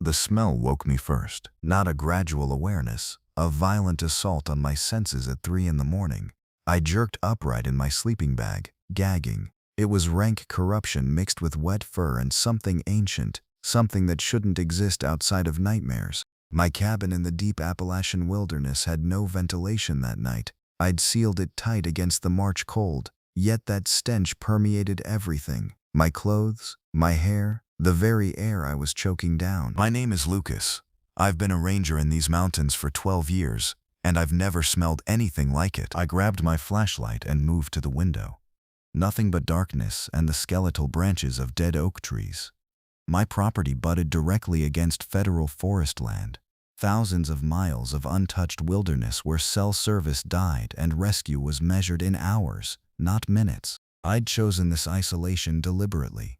The smell woke me first. Not a gradual awareness, a violent assault on my senses at 3 in the morning. I jerked upright in my sleeping bag, gagging. It was rank corruption mixed with wet fur and something ancient, something that shouldn't exist outside of nightmares. My cabin in the deep Appalachian wilderness had no ventilation that night. I'd sealed it tight against the March cold, yet that stench permeated everything. My clothes, my hair, the very air I was choking down. My name is Lucas. I've been a ranger in these mountains for 12 years, and I've never smelled anything like it. I grabbed my flashlight and moved to the window. Nothing but darkness and the skeletal branches of dead oak trees. My property butted directly against federal forest land. Thousands of miles of untouched wilderness where cell service died and rescue was measured in hours, not minutes. I'd chosen this isolation deliberately.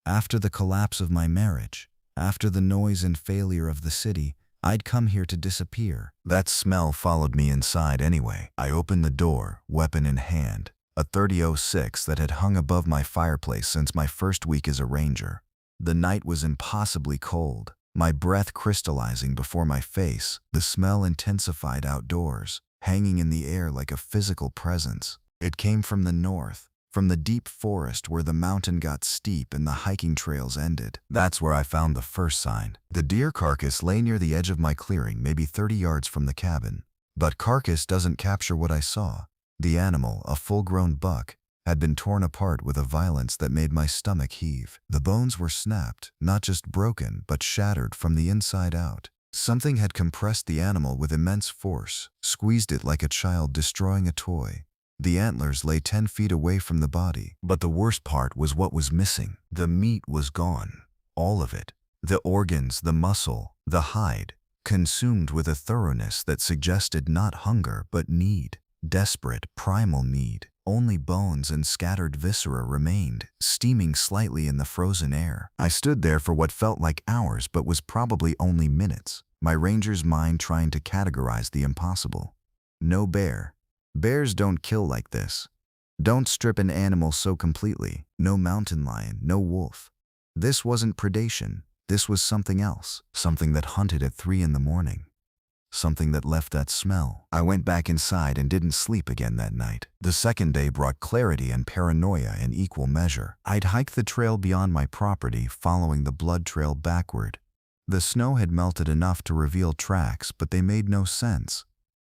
After the collapse of my marriage, after the noise and failure of the city, I'd come here to disappear. That smell followed me inside anyway. I opened the door, weapon in hand, a .30-06 that had hung above my fireplace since my first week as a ranger. The night was impossibly cold, my breath crystallizing before my face, the smell intensified outdoors, hanging in the air like a physical presence. It came from the north, from the deep forest where the mountain got steep and the hiking trails ended. That's where I found the first sign. The deer carcass lay near the edge of my clearing, maybe 30 yards from the cabin. But carcass doesn't capture what I saw. The animal, a full-grown buck, had been torn apart with a violence that made my stomach heave. The bones were snapped, not just broken, but shattered from the inside out. Something had compressed the animal with immense force, squeezed it like a child destroying a toy. The antlers lay 10 feet away from the body. But the worst part was what was missing. The meat was gone. All of it. The organs, the muscle, the hide, consumed with a thoroughness that suggested not hunger but need. Desperate, primal need. Only bones and scattered viscera remained, steaming slightly in the frozen air. I stood there for what felt like hours but was probably only minutes, my ranger's mind trying to categorize the impossible. No bear. Bears don't kill like this. Don't strip an animal so completely. No mountain lion, no wolf. This wasn't predation. This was something else. Something that hunted at 3 in the morning. Something that left that smell. I went back inside and didn't sleep again that night. The second day brought clarity and paranoia in equal measure. I'd hiked the trail beyond my property, following the blood trail backward. The snow had melted enough to reveal tracks, but they made no sense.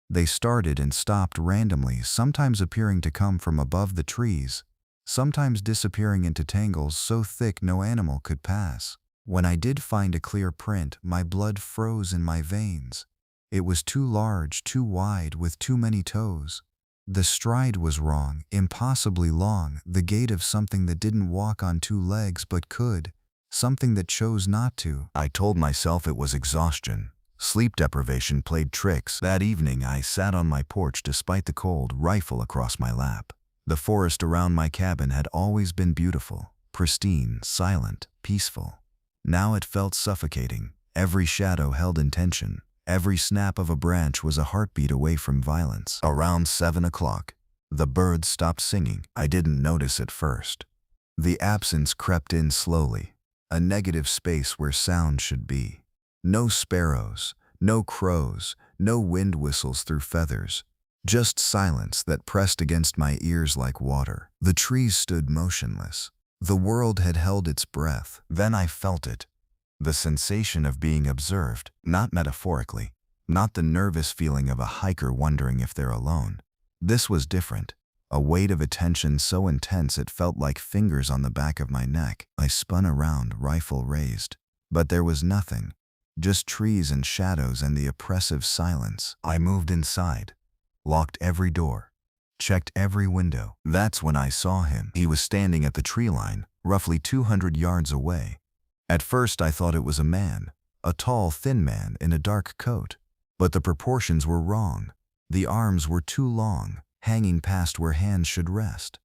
They started and stopped randomly, sometimes appearing to come from above the trees, sometimes disappearing into tangles so thick no animal could pass. When I did find a clear print, my blood froze in my veins. It was too large, too wide, with too many toes. The stride was wrong, impossibly long, the gait of something that didn't walk on 2 legs but could, something that chose not to. I told myself it was exhaustion. Sleep deprivation played tricks. That evening I sat on my porch despite the cold, rifle across my lap. The forest around my cabin had always been beautiful, pristine, silent, peaceful. Now it felt suffocating. Every shadow held intention. Every snap of a branch was a heartbeat away from violence. Around 7 o'clock, the birds stopped singing. I didn't notice at first. The absence crept in slowly, a negative space where sound should be. No sparrows, no crows, no wind whistles through feathers. Just silence that pressed against my ears like water. The trees stood motionless. The world had held its breath. Then I felt it. The sensation of being observed, not metaphorically, not the nervous feeling of a hiker wondering if they're alone. This was different. A weight of attention so intense it felt like fingers on the back of my neck. I spun around, rifle raised. But there was nothing. Just trees and shadows and the oppressive silence. I moved inside, locked every door, checked every window. That's when I saw him. He was standing at the tree line, roughly 200 yards away. At first I thought it was a man, a tall, thin man in a dark coat. But the proportions were wrong. The arms were too long, hanging past where hands should rest.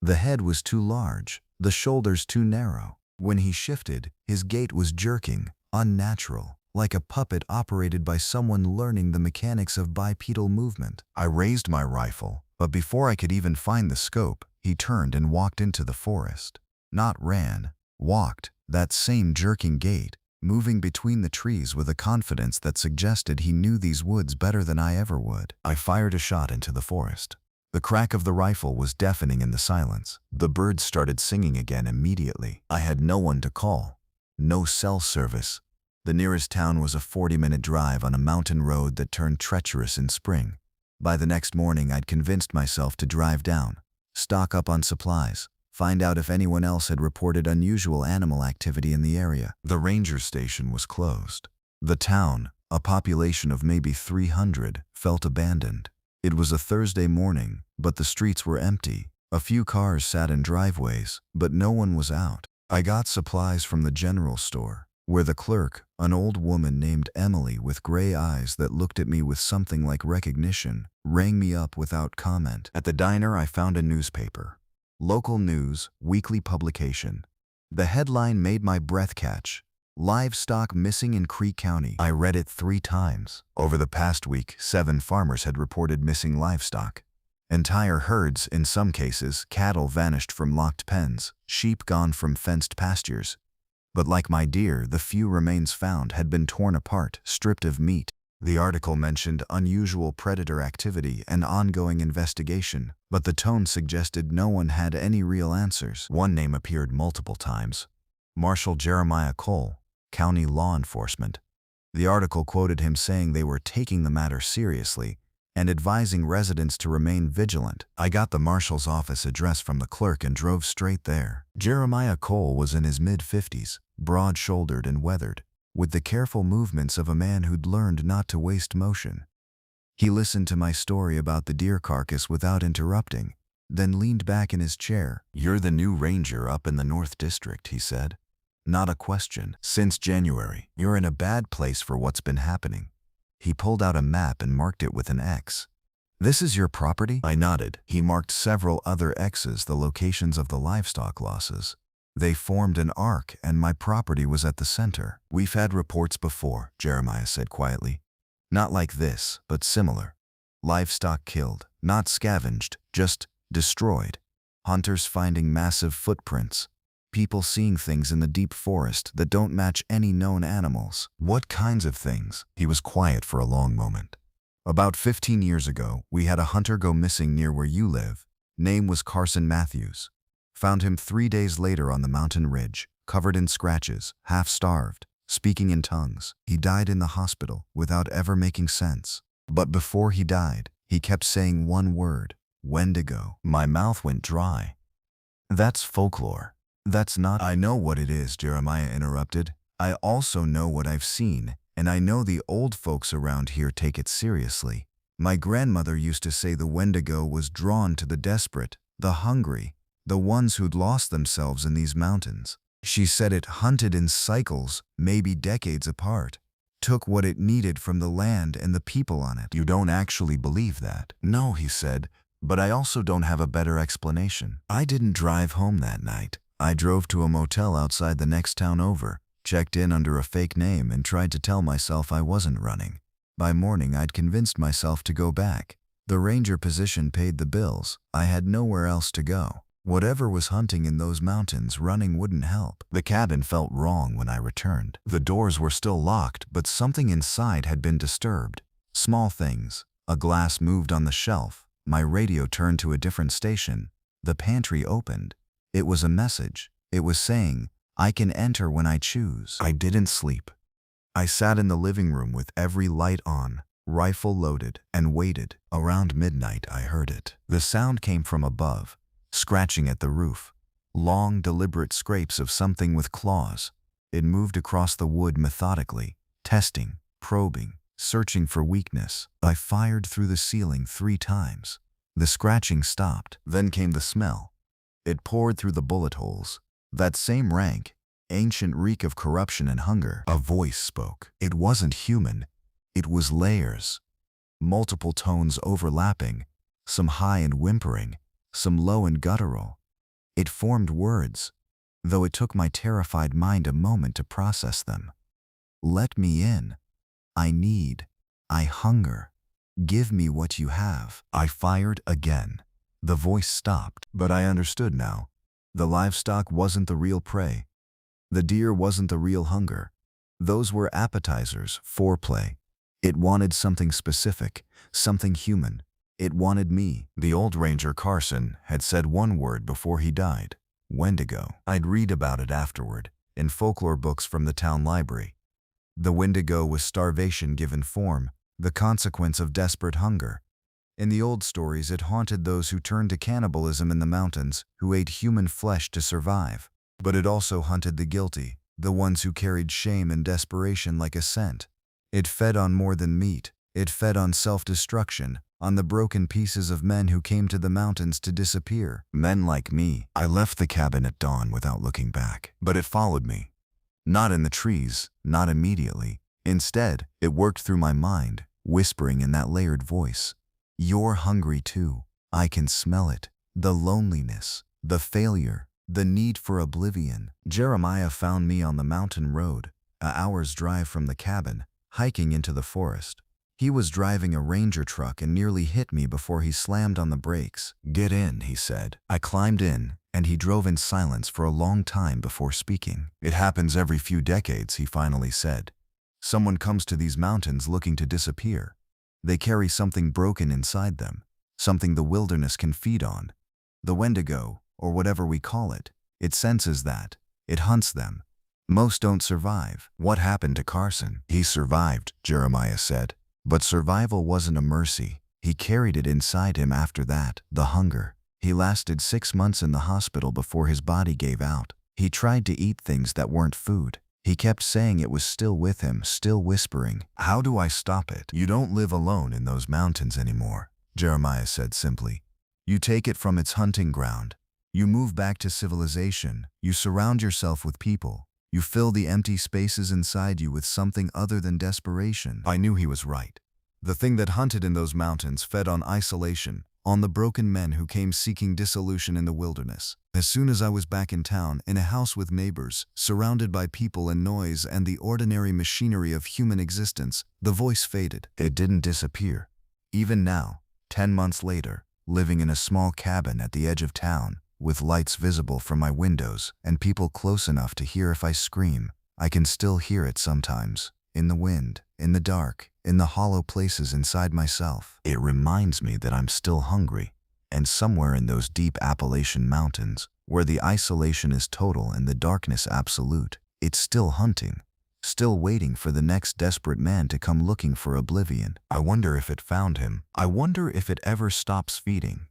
The head was too large, the shoulders too narrow. When he shifted, his gait was jerking, unnatural, like a puppet operated by someone learning the mechanics of bipedal movement. I raised my rifle, but before I could even find the scope, he turned and walked into the forest. Not ran, walked, that same jerking gait, moving between the trees with a confidence that suggested he knew these woods better than I ever would. I fired a shot into the forest. The crack of the rifle was deafening in the silence. The birds started singing again immediately. I had no one to call. No cell service. The nearest town was a 40-minute drive on a mountain road that turned treacherous in spring. By the next morning, I'd convinced myself to drive down, stock up on supplies, find out if anyone else had reported unusual animal activity in the area. The ranger station was closed. The town, a population of maybe 300, felt abandoned. It was a Thursday morning, but the streets were empty. A few cars sat in driveways, but no one was out. I got supplies from the general store, where the clerk, an old woman named Emily with gray eyes that looked at me with something like recognition, rang me up without comment. At the diner, I found a newspaper. Local news, weekly publication. The headline made my breath catch. Livestock missing in Creek County. I read it 3 times. Over the past week, 7 farmers had reported missing livestock. Entire herds, in some cases, cattle vanished from locked pens, sheep gone from fenced pastures. But like my deer, the few remains found had been torn apart, stripped of meat. The article mentioned unusual predator activity and ongoing investigation, but the tone suggested no one had any real answers. One name appeared multiple times: Marshal Jeremiah Cole, County Law Enforcement. The article quoted him saying they were taking the matter seriously and advising residents to remain vigilant. I got the marshal's office address from the clerk and drove straight there. Jeremiah Cole was in his mid-50s, broad-shouldered and weathered, with the careful movements of a man who'd learned not to waste motion. He listened to my story about the deer carcass without interrupting, then leaned back in his chair. "You're the new ranger up in the North District," he said. "Not a question. Since January, you're in a bad place for what's been happening." He pulled out a map and marked it with an X. "This is your property?" I nodded. He marked several other X's, the locations of the livestock losses. They formed an arc, and my property was at the center. "We've had reports before," Jeremiah said quietly. "Not like this, but similar. Livestock killed, not scavenged, just destroyed. Hunters finding massive footprints. People seeing things in the deep forest that don't match any known animals." "What kinds of things?" He was quiet for a long moment. "About 15 years ago, we had a hunter go missing near where you live. Name was Carson Matthews. Found him 3 days later on the mountain ridge, covered in scratches, half-starved, speaking in tongues. He died in the hospital without ever making sense. But before he died, he kept saying one word: Wendigo." My mouth went dry. "That's folklore. That's not—" "I know what it is," Jeremiah interrupted. "I also know what I've seen, and I know the old folks around here take it seriously. My grandmother used to say the Wendigo was drawn to the desperate, the hungry, the ones who'd lost themselves in these mountains. She said it hunted in cycles, maybe decades apart, took what it needed from the land and the people on it." "You don't actually believe that?" "No," he said, "but I also don't have a better explanation." I didn't drive home that night. I drove to a motel outside the next town over, checked in under a fake name, and tried to tell myself I wasn't running. By morning, I'd convinced myself to go back. The ranger position paid the bills. I had nowhere else to go. Whatever was hunting in those mountains, running wouldn't help. The cabin felt wrong when I returned. The doors were still locked, but something inside had been disturbed. Small things. A glass moved on the shelf. My radio turned to a different station. The pantry opened. It was a message. It was saying, "I can enter when I choose." I didn't sleep. I sat in the living room with every light on, rifle loaded, and waited. Around midnight, I heard it. The sound came from above, scratching at the roof. Long, deliberate scrapes of something with claws. It moved across the wood methodically, testing, probing, searching for weakness. I fired through the ceiling 3 times. The scratching stopped. Then came the smell. It poured through the bullet holes. That same rank, ancient reek of corruption and hunger. A voice spoke. It wasn't human. It was layers. Multiple tones overlapping, some high and whimpering, some low and guttural. It formed words, though it took my terrified mind a moment to process them. "Let me in. I need. I hunger. Give me what you have." I fired again. The voice stopped, but I understood now. The livestock wasn't the real prey. The deer wasn't the real hunger. Those were appetizers, foreplay. It wanted something specific, something human. It wanted me. The old ranger Carson had said one word before he died: Wendigo. I'd read about it afterward, in folklore books from the town library. The Wendigo was starvation given form, the consequence of desperate hunger. In the old stories, it haunted those who turned to cannibalism in the mountains, who ate human flesh to survive. But it also hunted the guilty, the ones who carried shame and desperation like a scent. It fed on more than meat. It fed on self-destruction, on the broken pieces of men who came to the mountains to disappear. Men like me. I left the cabin at dawn without looking back. But it followed me. Not in the trees, not immediately. Instead, it worked through my mind, whispering in that layered voice. You're hungry too. I can smell it. The loneliness, the failure, the need for oblivion. Jeremiah found me on the mountain road, an hour's drive from the cabin, hiking into the forest. He was driving a ranger truck and nearly hit me before he slammed on the brakes. Get in, he said. I climbed in, and he drove in silence for a long time before speaking. It happens every few decades, he finally said. Someone comes to these mountains looking to disappear. They carry something broken inside them, something the wilderness can feed on. The Wendigo, or whatever we call it, it senses that. It hunts them. Most don't survive. What happened to Carson? He survived, Jeremiah said. But survival wasn't a mercy. He carried it inside him after that, the hunger. He lasted 6 months in the hospital before his body gave out. He tried to eat things that weren't food. He kept saying it was still with him, still whispering. How do I stop it? You don't live alone in those mountains anymore, Jeremiah said simply. You take it from its hunting ground. You move back to civilization. You surround yourself with people. You fill the empty spaces inside you with something other than desperation. I knew he was right. The thing that hunted in those mountains fed on isolation, on the broken men who came seeking dissolution in the wilderness. As soon as I was back in town, in a house with neighbors, surrounded by people and noise and the ordinary machinery of human existence, the voice faded. It didn't disappear. Even now, 10 months later, living in a small cabin at the edge of town, with lights visible from my windows and people close enough to hear if I scream, I can still hear it sometimes, in the wind, in the dark, in the hollow places inside myself. It reminds me that I'm still hungry, and somewhere in those deep Appalachian mountains, where the isolation is total and the darkness absolute, it's still hunting, still waiting for the next desperate man to come looking for oblivion. I wonder if it found him. I wonder if it ever stops feeding.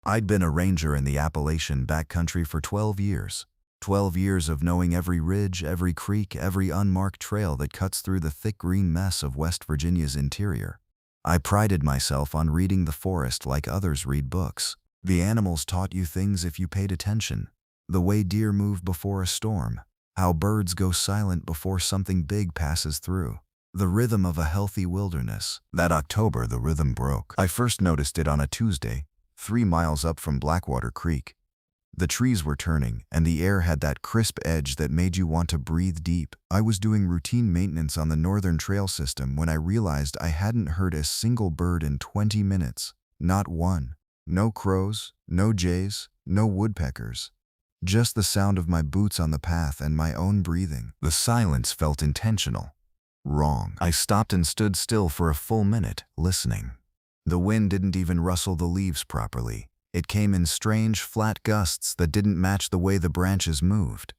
I'd been a ranger in the Appalachian backcountry for 12 years. 12 years of knowing every ridge, every creek, every unmarked trail that cuts through the thick green mess of West Virginia's interior. I prided myself on reading the forest like others read books. The animals taught you things if you paid attention. The way deer move before a storm. How birds go silent before something big passes through. The rhythm of a healthy wilderness. That October, the rhythm broke. I first noticed it on a Tuesday, 3 miles up from Blackwater Creek. The trees were turning, and the air had that crisp edge that made you want to breathe deep. I was doing routine maintenance on the Northern Trail system when I realized I hadn't heard a single bird in 20 minutes. Not one. No crows, no jays, no woodpeckers. Just the sound of my boots on the path and my own breathing. The silence felt intentional. Wrong. I stopped and stood still for a full minute, listening. The wind didn't even rustle the leaves properly. It came in strange, flat gusts that didn't match the way the branches moved.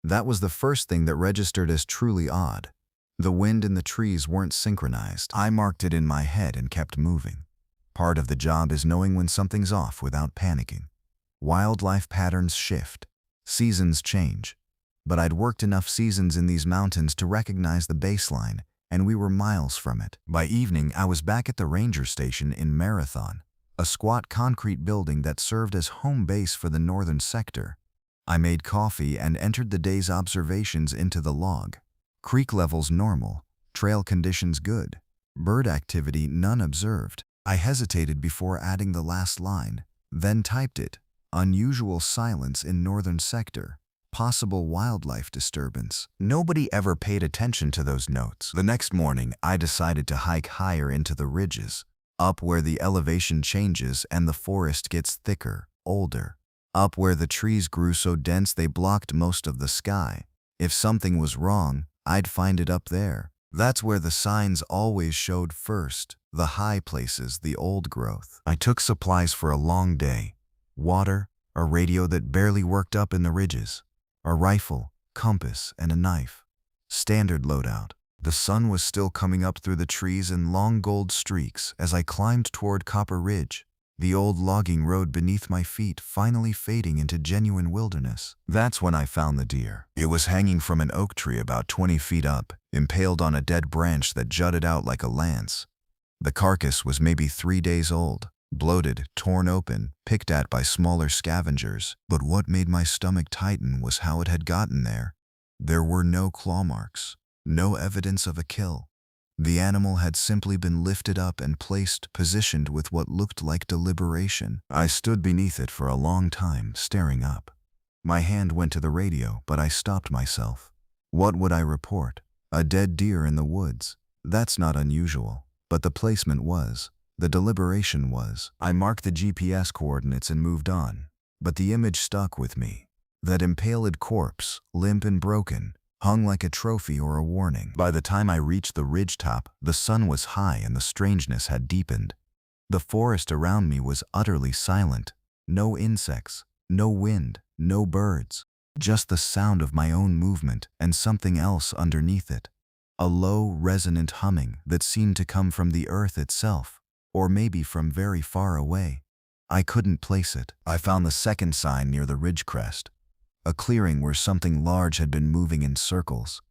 That was the first thing that registered as truly odd. The wind and the trees weren't synchronized. I marked it in my head and kept moving. Part of the job is knowing when something's off without panicking. Wildlife patterns shift. Seasons change. But I'd worked enough seasons in these mountains to recognize the baseline, and we were miles from it. By evening, I was back at the ranger station in Marathon, a squat concrete building that served as home base for the northern sector. I made coffee and entered the day's observations into the log. Creek levels normal, trail conditions good, bird activity none observed. I hesitated before adding the last line, then typed it. Unusual silence in northern sector. Possible wildlife disturbance. Nobody ever paid attention to those notes. The next morning, I decided to hike higher into the ridges, up where the elevation changes and the forest gets thicker, older. up where the trees grew so dense they blocked most of the sky. If something was wrong, I'd find it up there. That's where the signs always showed first, the high places, the old growth. I took supplies for a long day. Water, a radio that barely worked up in the ridges, a rifle, compass, and a knife. Standard loadout. The sun was still coming up through the trees in long gold streaks as I climbed toward Copper Ridge, the old logging road beneath my feet finally fading into genuine wilderness. That's when I found the deer. It was hanging from an oak tree about 20 feet up, impaled on a dead branch that jutted out like a lance. The carcass was maybe 3 days old, bloated, torn open, picked at by smaller scavengers. But what made my stomach tighten was how it had gotten there. There were no claw marks, no evidence of a kill. The animal had simply been lifted up and placed, positioned with what looked like deliberation. I stood beneath it for a long time, staring up. My hand went to the radio, but I stopped myself. What would I report? A dead deer in the woods. That's not unusual. But the placement was. The deliberation was. I marked the GPS coordinates and moved on. But the image stuck with me. That impaled corpse, limp and broken, hung like a trophy or a warning. By the time I reached the ridgetop, the sun was high and the strangeness had deepened. The forest around me was utterly silent. No insects, no wind, no birds. Just the sound of my own movement and something else underneath it. A low, resonant humming that seemed to come from the earth itself, or maybe from very far away. I couldn't place it. I found the second sign near the ridge crest. A clearing where something large had been moving in circles.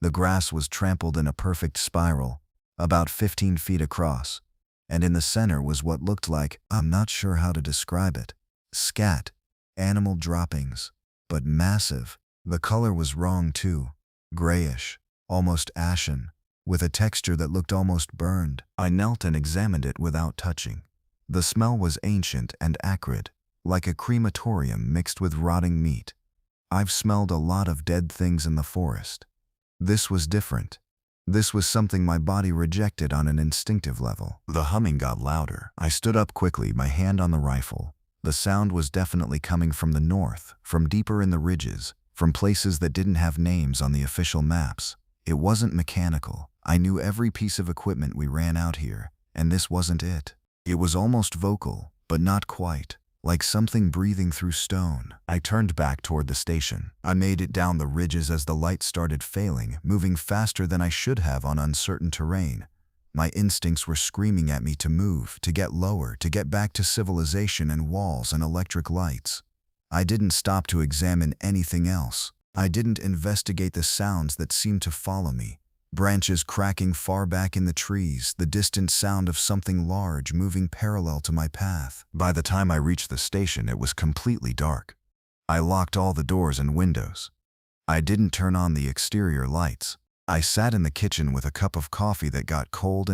The grass was trampled in a perfect spiral, about 15 feet across, and in the center was what looked like, I'm not sure how to describe it, scat, animal droppings, but massive. The color was wrong too, grayish, almost ashen, with a texture that looked almost burned. I knelt and examined it without touching. The smell was ancient and acrid, like a crematorium mixed with rotting meat. I've smelled a lot of dead things in the forest. This was different. This was something my body rejected on an instinctive level. The humming got louder. I stood up quickly, my hand on the rifle. The sound was definitely coming from the north, from deeper in the ridges, from places that didn't have names on the official maps. It wasn't mechanical. I knew every piece of equipment we ran out here, and this wasn't it. It was almost vocal, but not quite. Like something breathing through stone. I turned back toward the station. I made it down the ridges as the light started failing, moving faster than I should have on uncertain terrain. My instincts were screaming at me to move, to get lower, to get back to civilization and walls and electric lights. I didn't stop to examine anything else. I didn't investigate the sounds that seemed to follow me. Branches cracking far back in the trees, the distant sound of something large moving parallel to my path. By the time I reached the station, it was completely dark. I locked all the doors and windows. I didn't turn on the exterior lights. I sat in the kitchen with a cup of coffee that got cold,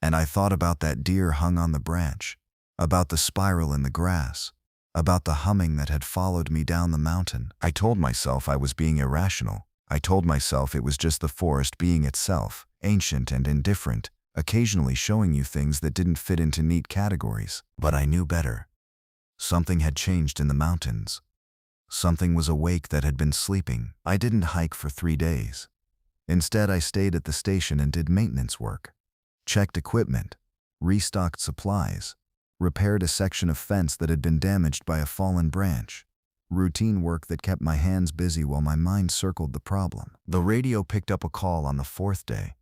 and I thought about that deer hung on the branch, about the spiral in the grass, about the humming that had followed me down the mountain. I told myself I was being irrational. I told myself it was just the forest being itself, ancient and indifferent, occasionally showing you things that didn't fit into neat categories. But I knew better. Something had changed in the mountains. Something was awake that had been sleeping. I didn't hike for 3 days. Instead, I stayed at the station and did maintenance work. Checked equipment, restocked supplies, repaired a section of fence that had been damaged by a fallen branch. Routine work that kept my hands busy while my mind circled the problem. The radio picked up a call on the 4th day.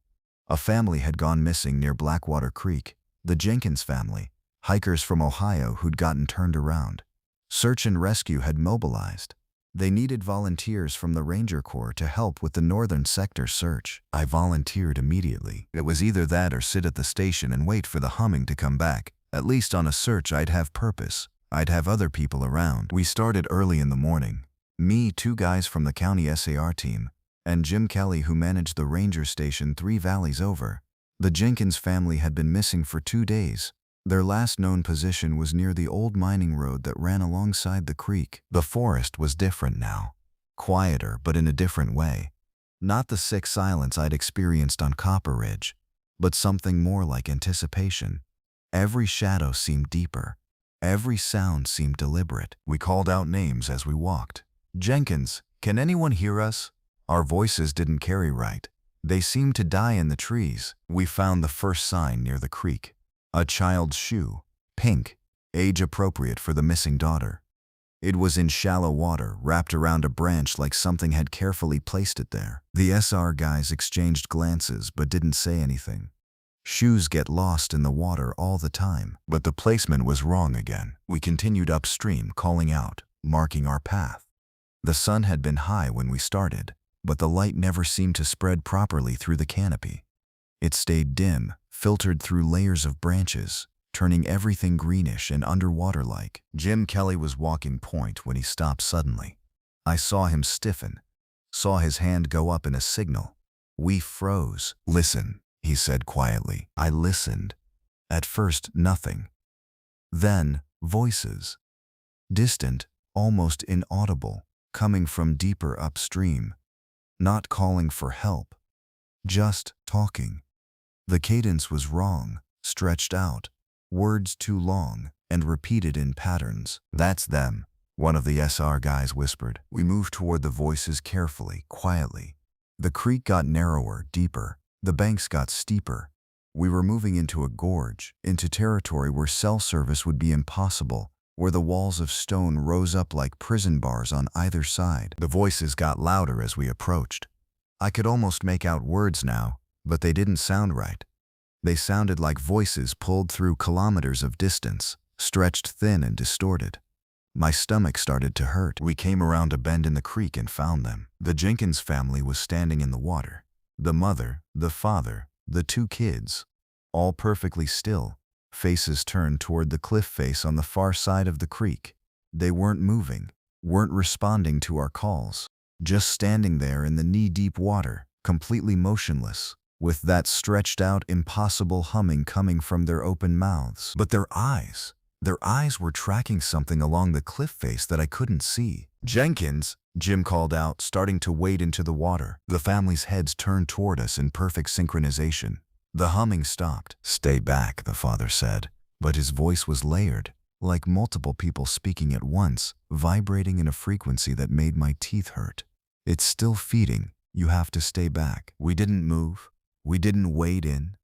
A family had gone missing near Blackwater Creek, the Jenkins family, hikers from Ohio who'd gotten turned around. Search and rescue had mobilized. They needed volunteers from the Ranger Corps to help with the northern sector search. I volunteered immediately. It was either that or sit at the station and wait for the humming to come back. At least on a search I'd have purpose. I'd have other people around. We started early in the morning. Me, 2 guys from the county SAR team, and Jim Kelly, who managed the ranger station 3 valleys over. The Jenkins family had been missing for 2 days. Their last known position was near the old mining road that ran alongside the creek. The forest was different now. Quieter, but in a different way. Not the sick silence I'd experienced on Copper Ridge, but something more like anticipation. Every shadow seemed deeper. Every sound seemed deliberate. We called out names as we walked. "Jenkins, can anyone hear us?" Our voices didn't carry right. They seemed to die in the trees. We found the first sign near the creek. A child's shoe, pink, age appropriate for the missing daughter. It was in shallow water, wrapped around a branch like something had carefully placed it there. The SR guys exchanged glances but didn't say anything. Shoes get lost in the water all the time, but the placement was wrong again. We continued upstream, calling out, marking our path. The sun had been high when we started, but the light never seemed to spread properly through the canopy. It stayed dim, filtered through layers of branches, turning everything greenish and underwater-like. Jim Kelly was walking point when he stopped suddenly. I saw him stiffen, saw his hand go up in a signal. We froze. "Listen," he said quietly. I listened. At first, nothing. Then, voices. Distant, almost inaudible, coming from deeper upstream. Not calling for help. Just talking. The cadence was wrong, stretched out. Words too long, and repeated in patterns. "That's them," one of the SR guys whispered. We moved toward the voices carefully, quietly. The creek got narrower, deeper. The banks got steeper. We were moving into a gorge, into territory where cell service would be impossible, where the walls of stone rose up like prison bars on either side. The voices got louder as we approached. I could almost make out words now, but they didn't sound right. They sounded like voices pulled through kilometers of distance, stretched thin and distorted. My stomach started to hurt. We came around a bend in the creek and found them. The Jenkins family was standing in the water. The mother, the father, the two kids, all perfectly still, faces turned toward the cliff face on the far side of the creek. They weren't moving, weren't responding to our calls, just standing there in the knee-deep water, completely motionless, with that stretched-out, impossible humming coming from their open mouths. But their eyes were tracking something along the cliff face that I couldn't see. "Jenkins," Jim called out, starting to wade into the water. The family's heads turned toward us in perfect synchronization. The humming stopped. "Stay back," the father said, but his voice was layered, like multiple people speaking at once, vibrating in a frequency that made my teeth hurt. "It's still feeding. You have to stay back." We didn't move. We didn't wade in.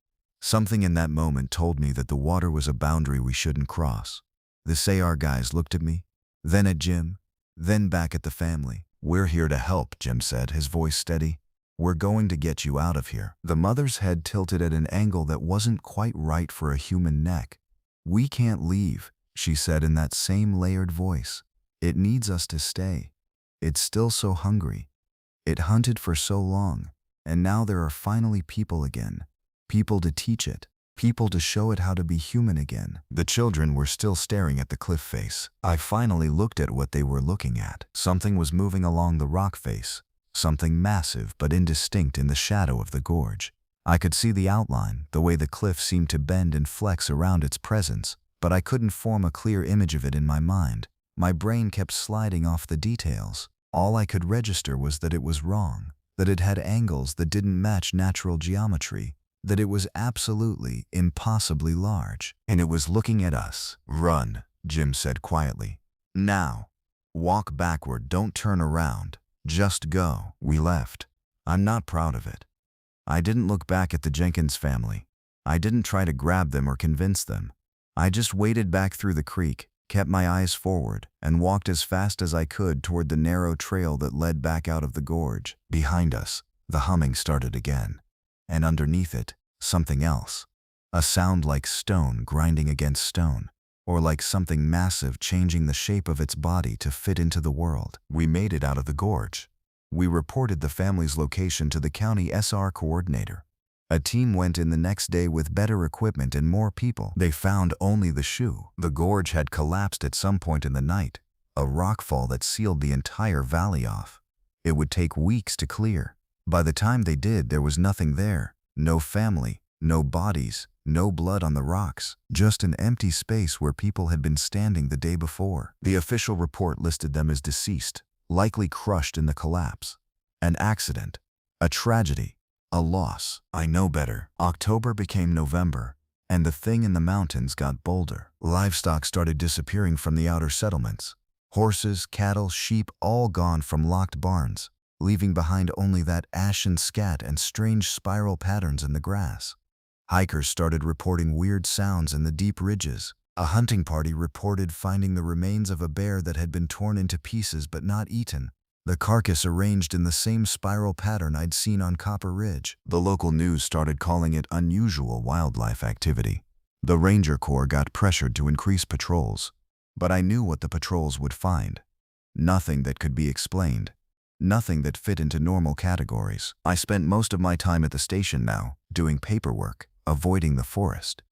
Something in that moment told me that the water was a boundary we shouldn't cross. The SAR guys looked at me, then at Jim, then back at the family. "We're here to help," Jim said, his voice steady. "We're going to get you out of here." The mother's head tilted at an angle that wasn't quite right for a human neck. "We can't leave," she said in that same layered voice. "It needs us to stay. It's still so hungry. It hunted for so long. And now there are finally people again. People to teach it. People to show it how to be human again." The children were still staring at the cliff face. I finally looked at what they were looking at. Something was moving along the rock face. Something massive but indistinct in the shadow of the gorge. I could see the outline, the way the cliff seemed to bend and flex around its presence, but I couldn't form a clear image of it in my mind. My brain kept sliding off the details. All I could register was that it was wrong, that it had angles that didn't match natural geometry, that it was absolutely, impossibly large. And it was looking at us. "Run," Jim said quietly. "Now. Walk backward, don't turn around. Just go." We left. I'm not proud of it. I didn't look back at the Jenkins family. I didn't try to grab them or convince them. I just waded back through the creek, kept my eyes forward, and walked as fast as I could toward the narrow trail that led back out of the gorge. Behind us, the humming started again. And underneath it, something else. A sound like stone grinding against stone, or like something massive changing the shape of its body to fit into the world. We made it out of the gorge. We reported the family's location to the county SR coordinator. A team went in the next day with better equipment and more people. They found only the shoe. The gorge had collapsed at some point in the night, a rockfall that sealed the entire valley off. It would take weeks to clear. By the time they did, there was nothing there. No family, no bodies, no blood on the rocks, just an empty space where people had been standing the day before. The official report listed them as deceased, likely crushed in the collapse. An accident, a tragedy, a loss. I know better. October became November. And the thing in the mountains got bolder. Livestock started disappearing from the outer settlements. Horses, cattle, sheep, all gone from locked barns, leaving behind only that ashen scat and strange spiral patterns in the grass. Hikers started reporting weird sounds in the deep ridges. A hunting party reported finding the remains of a bear that had been torn into pieces but not eaten, the carcass arranged in the same spiral pattern I'd seen on Copper Ridge. The local news started calling it unusual wildlife activity. The Ranger Corps got pressured to increase patrols. But I knew what the patrols would find. Nothing that could be explained. Nothing that fit into normal categories. I spent most of my time at the station now, doing paperwork, avoiding the forest.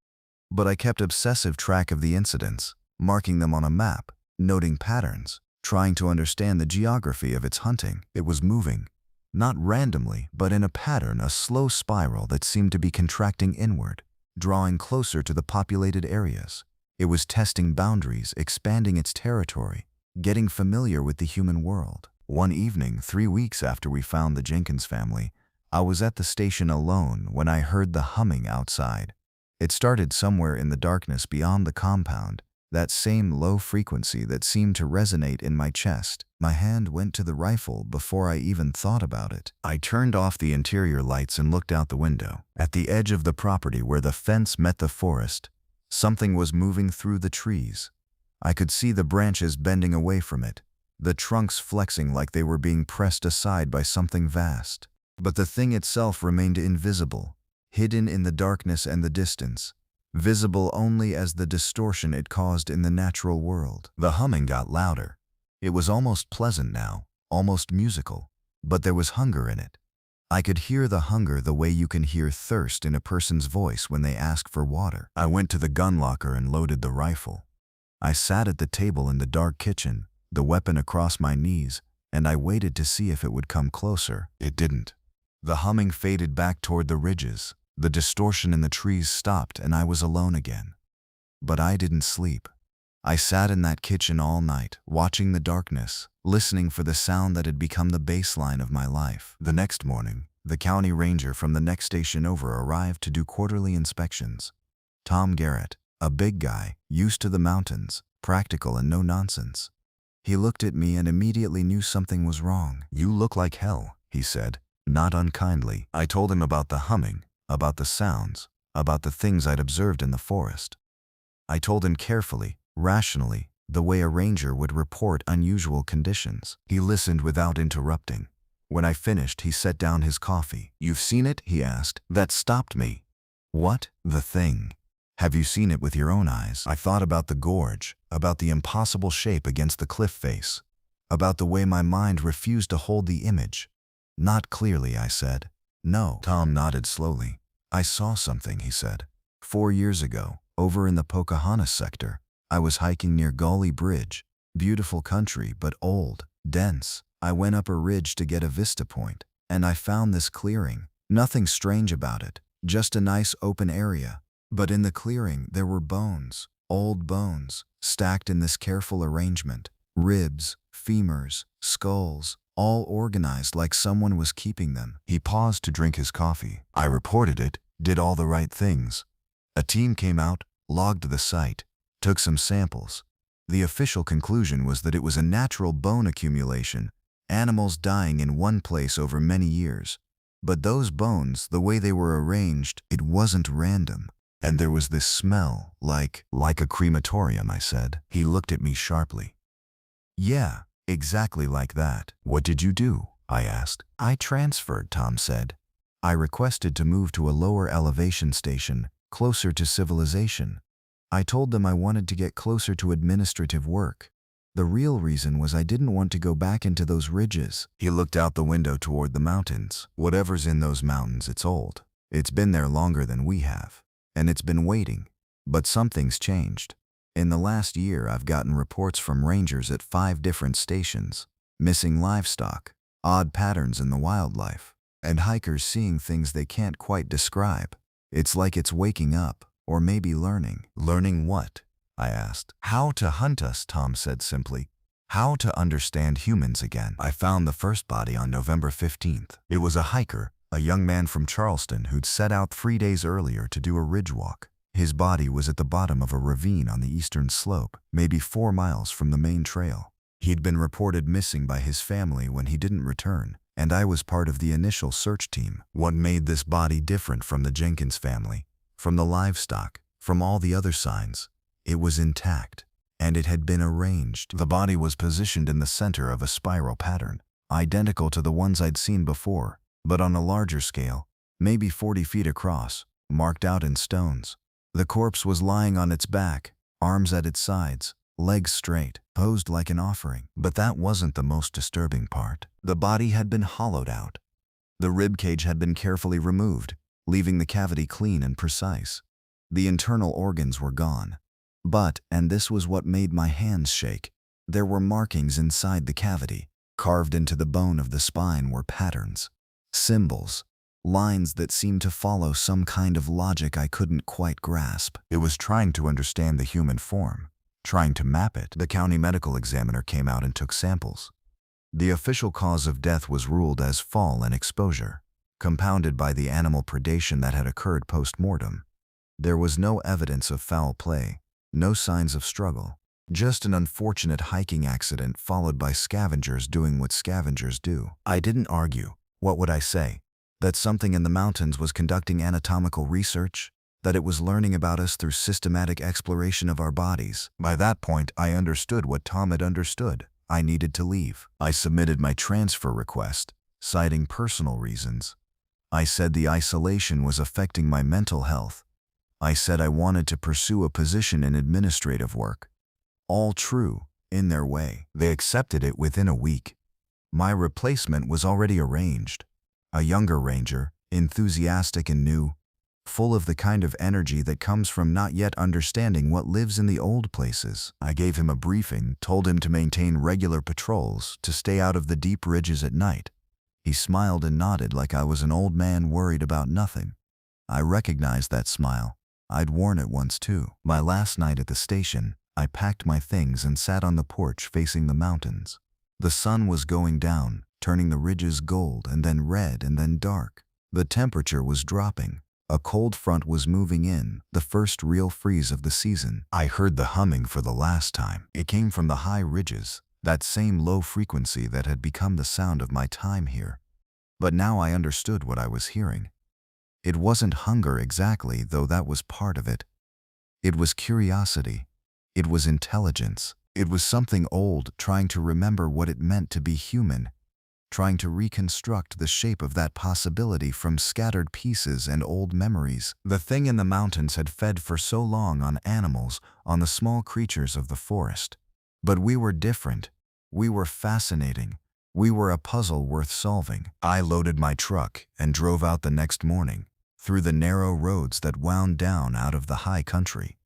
But I kept obsessive track of the incidents, marking them on a map, noting patterns, trying to understand the geography of its hunting. It was moving, not randomly, but in a pattern, a slow spiral that seemed to be contracting inward, drawing closer to the populated areas. It was testing boundaries, expanding its territory, getting familiar with the human world. One evening, 3 weeks after we found the Jenkins family, I was at the station alone when I heard the humming outside. It started somewhere in the darkness beyond the compound, that same low frequency that seemed to resonate in my chest. My hand went to the rifle before I even thought about it. I turned off the interior lights and looked out the window. At the edge of the property where the fence met the forest, something was moving through the trees. I could see the branches bending away from it, the trunks flexing like they were being pressed aside by something vast. But the thing itself remained invisible, hidden in the darkness and the distance, visible only as the distortion it caused in the natural world. The humming got louder. It was almost pleasant now, almost musical, but there was hunger in it. I could hear the hunger the way you can hear thirst in a person's voice when they ask for water. I went to the gun locker and loaded the rifle. I sat at the table in the dark kitchen, the weapon across my knees, and I waited to see if it would come closer. It didn't. The humming faded back toward the ridges. The distortion in the trees stopped and I was alone again. But I didn't sleep. I sat in that kitchen all night, watching the darkness, listening for the sound that had become the baseline of my life. The next morning, the county ranger from the next station over arrived to do quarterly inspections. Tom Garrett, a big guy, used to the mountains, practical and no nonsense. He looked at me and immediately knew something was wrong. "You look like hell," he said, not unkindly. I told him about the humming, about the sounds, about the things I'd observed in the forest. I told him carefully, rationally, the way a ranger would report unusual conditions. He listened without interrupting. When I finished, he set down his coffee. "You've seen it?" he asked. That stopped me. "What?" "The thing. Have you seen it with your own eyes?" I thought about the gorge, about the impossible shape against the cliff face, about the way my mind refused to hold the image. "Not clearly," I said. "No." Tom nodded slowly. "I saw something," he said. 4 years ago, over in the Pocahontas sector, I was hiking near Gully Bridge. Beautiful country, but old, dense. I went up a ridge to get a vista point, and I found this clearing. Nothing strange about it, just a nice open area. But in the clearing, there were bones, old bones, stacked in this careful arrangement. Ribs, femurs, skulls, all organized like someone was keeping them. He paused to drink his coffee. I reported it, did all the right things. A team came out, logged the site, took some samples. The official conclusion was that it was a natural bone accumulation, animals dying in one place over many years. But those bones, the way they were arranged, it wasn't random. And there was this smell, like a crematorium, I said. He looked at me sharply. "Yeah, exactly like that." "What did you do?" I asked. "I transferred," Tom said. "I requested to move to a lower elevation station, closer to civilization. I told them I wanted to get closer to administrative work. The real reason was I didn't want to go back into those ridges." He looked out the window toward the mountains. "Whatever's in those mountains, it's old. It's been there longer than we have. And it's been waiting. But something's changed. In the last year, I've gotten reports from rangers at 5 different stations. Missing livestock, odd patterns in the wildlife, and hikers seeing things they can't quite describe. It's like it's waking up, or maybe learning." "Learning what?" I asked. "How to hunt us," Tom said simply. "How to understand humans again." I found the first body on November 15th. It was a hiker, a young man from Charleston who'd set out 3 days earlier to do a ridge walk. His body was at the bottom of a ravine on the eastern slope, maybe 4 miles from the main trail. He'd been reported missing by his family when he didn't return, and I was part of the initial search team. What made this body different from the Jenkins family, from the livestock, from all the other signs? It was intact, and it had been arranged. The body was positioned in the center of a spiral pattern, identical to the ones I'd seen before, but on a larger scale, maybe 40 feet across, marked out in stones. The corpse was lying on its back, arms at its sides, legs straight, posed like an offering. But that wasn't the most disturbing part. The body had been hollowed out. The rib cage had been carefully removed, leaving the cavity clean and precise. The internal organs were gone. But, and this was what made my hands shake, there were markings inside the cavity. Carved into the bone of the spine were patterns, symbols, lines that seemed to follow some kind of logic I couldn't quite grasp. It was trying to understand the human form, trying to map it. The county medical examiner came out and took samples. The official cause of death was ruled as fall and exposure, compounded by the animal predation that had occurred post-mortem. There was no evidence of foul play, no signs of struggle, just an unfortunate hiking accident followed by scavengers doing what scavengers do. I didn't argue. What would I say? That something in the mountains was conducting anatomical research? That it was learning about us through systematic exploration of our bodies? By that point, I understood what Tom had understood. I needed to leave. I submitted my transfer request, citing personal reasons. I said the isolation was affecting my mental health. I said I wanted to pursue a position in administrative work. All true, in their way. They accepted it within a week. My replacement was already arranged. A younger ranger, enthusiastic and new, full of the kind of energy that comes from not yet understanding what lives in the old places. I gave him a briefing, told him to maintain regular patrols, to stay out of the deep ridges at night. He smiled and nodded like I was an old man worried about nothing. I recognized that smile. I'd worn it once too. My last night at the station, I packed my things and sat on the porch facing the mountains. The sun was going down, turning the ridges gold and then red and then dark. The temperature was dropping. A cold front was moving in, the first real freeze of the season. I heard the humming for the last time. It came from the high ridges, that same low frequency that had become the sound of my time here. But now I understood what I was hearing. It wasn't hunger exactly, though that was part of it. It was curiosity. It was intelligence. It was something old trying to remember what it meant to be human, trying to reconstruct the shape of that possibility from scattered pieces and old memories. The thing in the mountains had fed for so long on animals, on the small creatures of the forest. But we were different. We were fascinating. We were a puzzle worth solving. I loaded my truck and drove out the next morning, through the narrow roads that wound down out of the high country.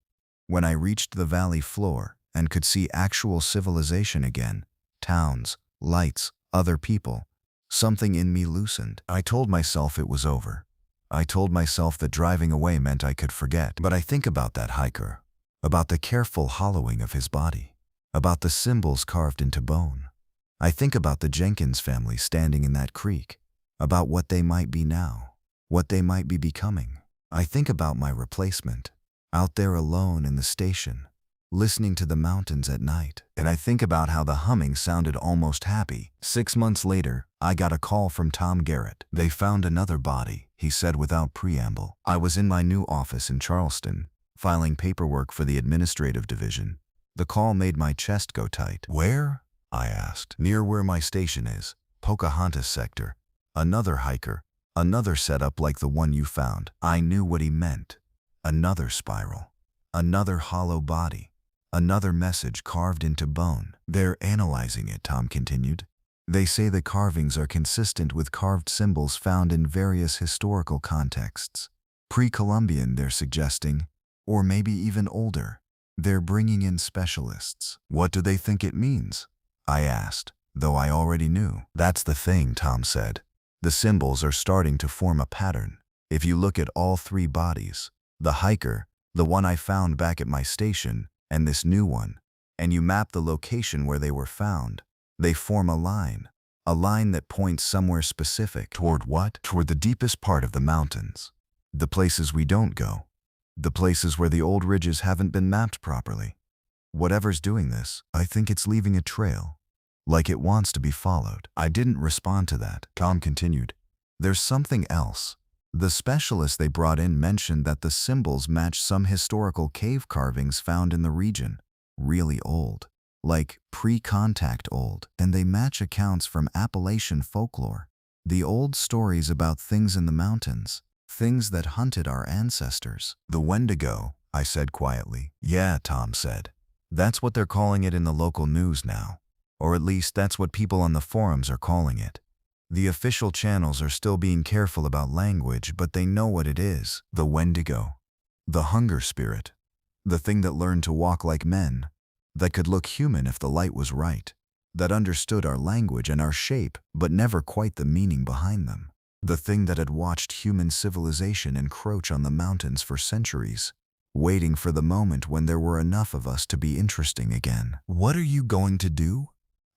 When I reached the valley floor and could see actual civilization again, towns, lights, other people, something in me loosened. I told myself it was over. I told myself that driving away meant I could forget. But I think about that hiker, about the careful hollowing of his body, about the symbols carved into bone. I think about the Jenkins family standing in that creek, about what they might be now, what they might be becoming. I think about my replacement, out there alone in the station, listening to the mountains at night. And I think about how the humming sounded almost happy. 6 months later, I got a call from Tom Garrett. They found another body, he said without preamble. I was in my new office in Charleston, filing paperwork for the administrative division. The call made my chest go tight. Where? I asked. Near where my station is, Pocahontas sector. Another hiker, another setup like the one you found. I knew what he meant. Another spiral, another hollow body, another message carved into bone. They're analyzing it, Tom continued. They say the carvings are consistent with carved symbols found in various historical contexts. Pre-Columbian, they're suggesting, or maybe even older. They're bringing in specialists. What do they think it means? I asked, though I already knew. That's the thing, Tom said. The symbols are starting to form a pattern. If you look at all three bodies, the hiker, the one I found back at my station, and this new one, and you map the location where they were found, they form a line that points somewhere specific. Toward what? Toward the deepest part of the mountains. The places we don't go. The places where the old ridges haven't been mapped properly. Whatever's doing this, I think it's leaving a trail. Like it wants to be followed. I didn't respond to that. Tom continued. There's something else. The specialist they brought in mentioned that the symbols match some historical cave carvings found in the region. Really old. Like pre-contact old. And they match accounts from Appalachian folklore. The old stories about things in the mountains. Things that hunted our ancestors. The Wendigo, I said quietly. Yeah, Tom said. That's what they're calling it in the local news now. Or at least that's what people on the forums are calling it. The official channels are still being careful about language, but they know what it is. The Wendigo. The hunger spirit. The thing that learned to walk like men. That could look human if the light was right. That understood our language and our shape, but never quite the meaning behind them. The thing that had watched human civilization encroach on the mountains for centuries, waiting for the moment when there were enough of us to be interesting again. What are you going to do?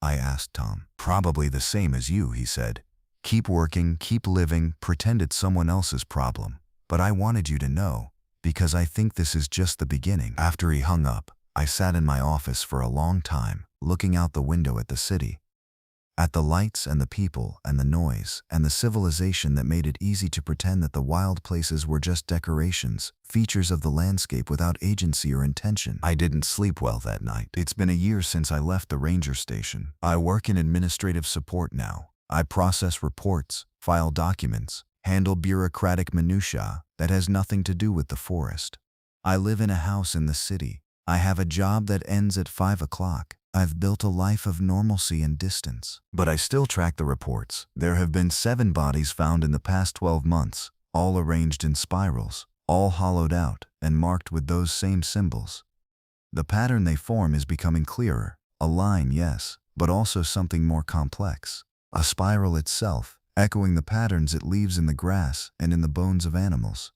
I asked Tom. Probably the same as you, he said. Keep working, keep living, pretend it's someone else's problem. But I wanted you to know, because I think this is just the beginning. After he hung up, I sat in my office for a long time, looking out the window at the city. At the lights and the people and the noise and the civilization that made it easy to pretend that the wild places were just decorations, features of the landscape without agency or intention. I didn't sleep well that night. It's been a year since I left the ranger station. I work in administrative support now. I process reports, file documents, handle bureaucratic minutiae that has nothing to do with the forest. I live in a house in the city. I have a job that ends at 5 o'clock. I've built a life of normalcy and distance. But I still track the reports. There have been 7 bodies found in the past 12 months, all arranged in spirals, all hollowed out and marked with those same symbols. The pattern they form is becoming clearer. A line, yes, but also something more complex. A spiral itself, echoing the patterns it leaves in the grass and in the bones of animals.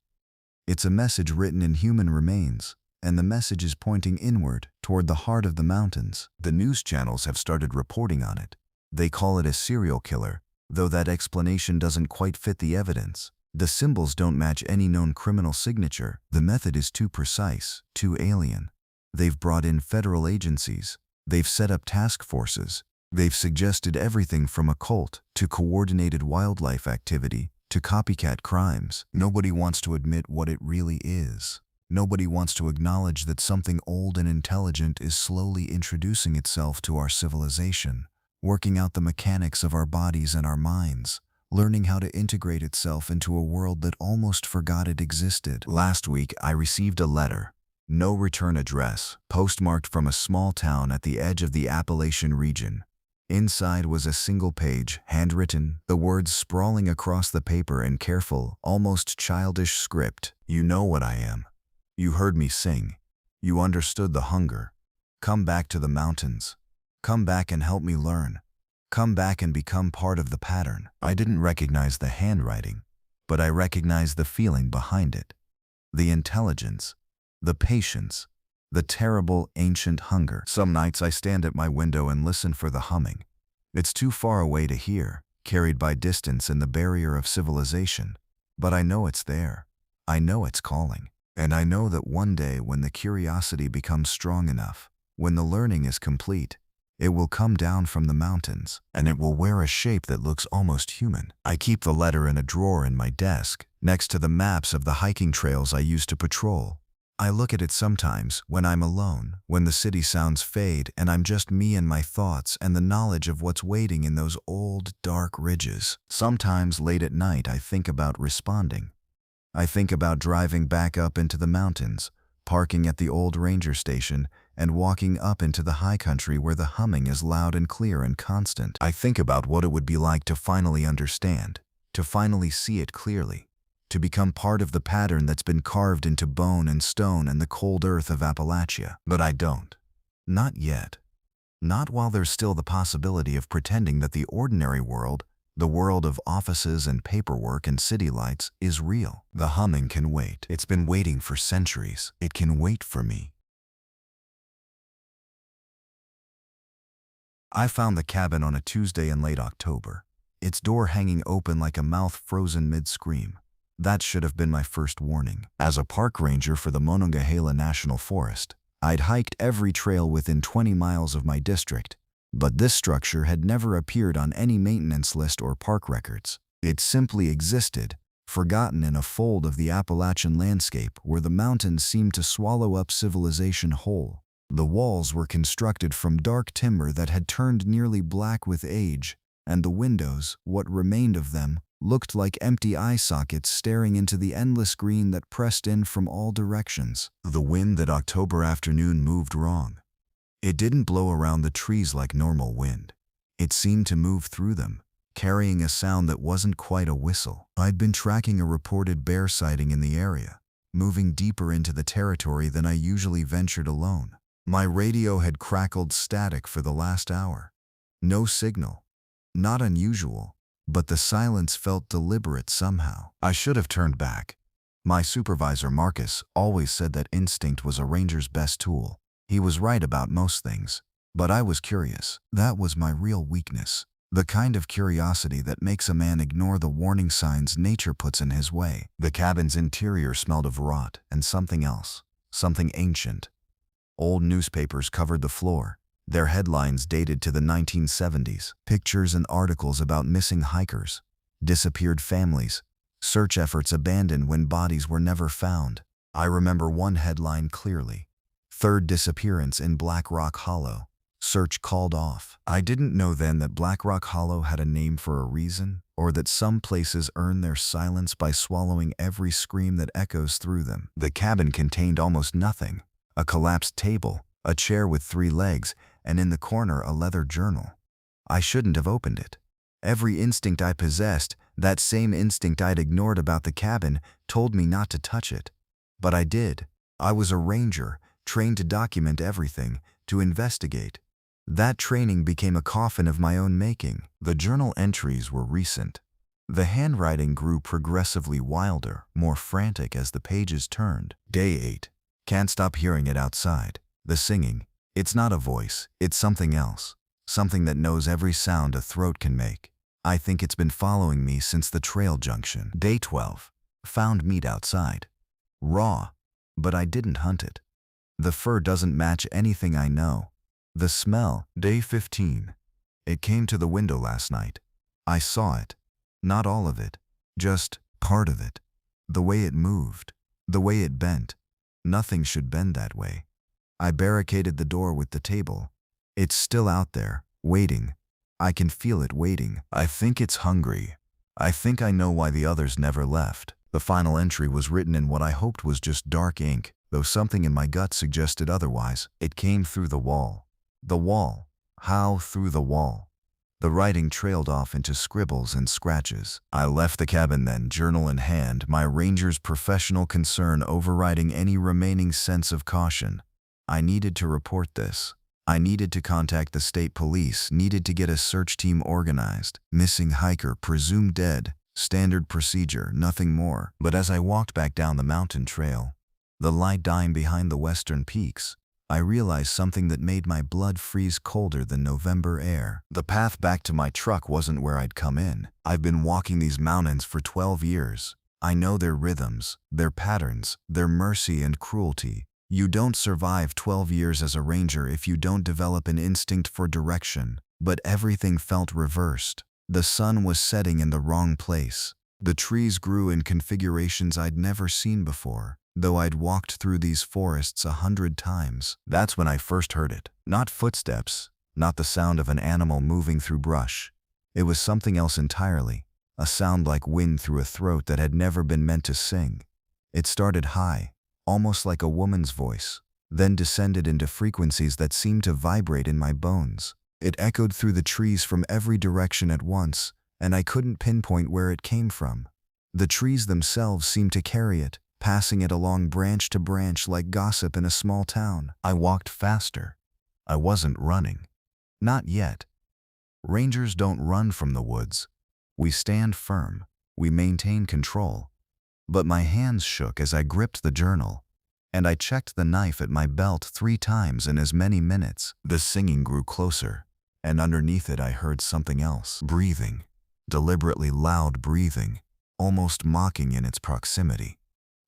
It's a message written in human remains, and the message is pointing inward, toward the heart of the mountains. The news channels have started reporting on it. They call it a serial killer, though that explanation doesn't quite fit the evidence. The symbols don't match any known criminal signature. The method is too precise, too alien. They've brought in federal agencies. They've set up task forces. They've suggested everything from a cult to coordinated wildlife activity to copycat crimes. Nobody wants to admit what it really is. Nobody wants to acknowledge that something old and intelligent is slowly introducing itself to our civilization, working out the mechanics of our bodies and our minds, learning how to integrate itself into a world that almost forgot it existed. Last week, I received a letter, no return address, postmarked from a small town at the edge of the Appalachian region. Inside was a single page, handwritten, the words sprawling across the paper in careful, almost childish script. You know what I am. You heard me sing. You understood the hunger. Come back to the mountains. Come back and help me learn. Come back and become part of the pattern. I didn't recognize the handwriting, but I recognized the feeling behind it. The intelligence, the patience, the terrible ancient hunger. Some nights I stand at my window and listen for the humming. It's too far away to hear, carried by distance and the barrier of civilization. But I know it's there. I know it's calling. And I know that one day when the curiosity becomes strong enough, when the learning is complete, it will come down from the mountains, and it will wear a shape that looks almost human. I keep the letter in a drawer in my desk, next to the maps of the hiking trails I used to patrol. I look at it sometimes when I'm alone, when the city sounds fade and I'm just me and my thoughts and the knowledge of what's waiting in those old, dark ridges. Sometimes late at night I think about responding. I think about driving back up into the mountains, parking at the old ranger station, and walking up into the high country where the humming is loud and clear and constant. I think about what it would be like to finally understand, to finally see it clearly, to become part of the pattern that's been carved into bone and stone and the cold earth of Appalachia. But I don't. Not yet. Not while there's still the possibility of pretending that the ordinary world, the world of offices and paperwork and city lights, is real. The humming can wait. It's been waiting for centuries. It can wait for me. I found the cabin on a Tuesday in late October, its door hanging open like a mouth frozen mid-scream. That should have been my first warning. As a park ranger for the Monongahela National Forest, I'd hiked every trail within 20 miles of my district, but this structure had never appeared on any maintenance list or park records. It simply existed, forgotten in a fold of the Appalachian landscape where the mountains seemed to swallow up civilization whole. The walls were constructed from dark timber that had turned nearly black with age, and the windows, what remained of them, looked like empty eye sockets staring into the endless green that pressed in from all directions. The wind that October afternoon moved wrong. It didn't blow around the trees like normal wind. It seemed to move through them, carrying a sound that wasn't quite a whistle. I'd been tracking a reported bear sighting in the area, moving deeper into the territory than I usually ventured alone. My radio had crackled static for the last hour. No signal. Not unusual, but the silence felt deliberate somehow. I should have turned back. My supervisor, Marcus, always said that instinct was a ranger's best tool. He was right about most things, but I was curious. That was my real weakness. The kind of curiosity that makes a man ignore the warning signs nature puts in his way. The cabin's interior smelled of rot and something else, something ancient. Old newspapers covered the floor, their headlines dated to the 1970s. Pictures and articles about missing hikers, disappeared families, search efforts abandoned when bodies were never found. I remember one headline clearly: "Third disappearance in Black Rock Hollow. Search called off." I didn't know then that Black Rock Hollow had a name for a reason, or that some places earn their silence by swallowing every scream that echoes through them. The cabin contained almost nothing. A collapsed table, a chair with 3 legs, and in the corner a leather journal. I shouldn't have opened it. Every instinct I possessed, that same instinct I'd ignored about the cabin, told me not to touch it. But I did. I was a ranger, trained to document everything, to investigate. That training became a coffin of my own making. The journal entries were recent. The handwriting grew progressively wilder, more frantic as the pages turned. Day 8. Can't stop hearing it outside. The singing. It's not a voice, it's something else. Something that knows every sound a throat can make. I think it's been following me since the trail junction. Day 12. Found meat outside. Raw, but I didn't hunt it. The fur doesn't match anything I know. The smell. Day 15. It came to the window last night. I saw it. Not all of it. Just part of it. The way it moved. The way it bent. Nothing should bend that way. I barricaded the door with the table. It's still out there, waiting. I can feel it waiting. I think it's hungry. I think I know why the others never left. The final entry was written in what I hoped was just dark ink, though something in my gut suggested otherwise. It came through the wall. The wall. How through the wall? The writing trailed off into scribbles and scratches. I left the cabin then, journal in hand, my ranger's professional concern overriding any remaining sense of caution. I needed to report this. I needed to contact the state police, needed to get a search team organized. Missing hiker, presumed dead. Standard procedure, nothing more. But as I walked back down the mountain trail, the light dying behind the western peaks, I realized something that made my blood freeze colder than November air. The path back to my truck wasn't where I'd come in. I've been walking these mountains for 12 years. I know their rhythms, their patterns, their mercy and cruelty. You don't survive 12 years as a ranger if you don't develop an instinct for direction. But everything felt reversed. The sun was setting in the wrong place. The trees grew in configurations I'd never seen before, though I'd walked through these forests 100 times. That's when I first heard it. Not footsteps, not the sound of an animal moving through brush. It was something else entirely, a sound like wind through a throat that had never been meant to sing. It started high, almost like a woman's voice, then descended into frequencies that seemed to vibrate in my bones. It echoed through the trees from every direction at once, and I couldn't pinpoint where it came from. The trees themselves seemed to carry it, passing it along branch to branch like gossip in a small town. I walked faster. I wasn't running. Not yet. Rangers don't run from the woods. We stand firm. We maintain control. But my hands shook as I gripped the journal, and I checked the knife at my belt 3 times in as many minutes. The singing grew closer, and underneath it I heard something else. Breathing. Deliberately loud breathing. almost mocking in its proximity.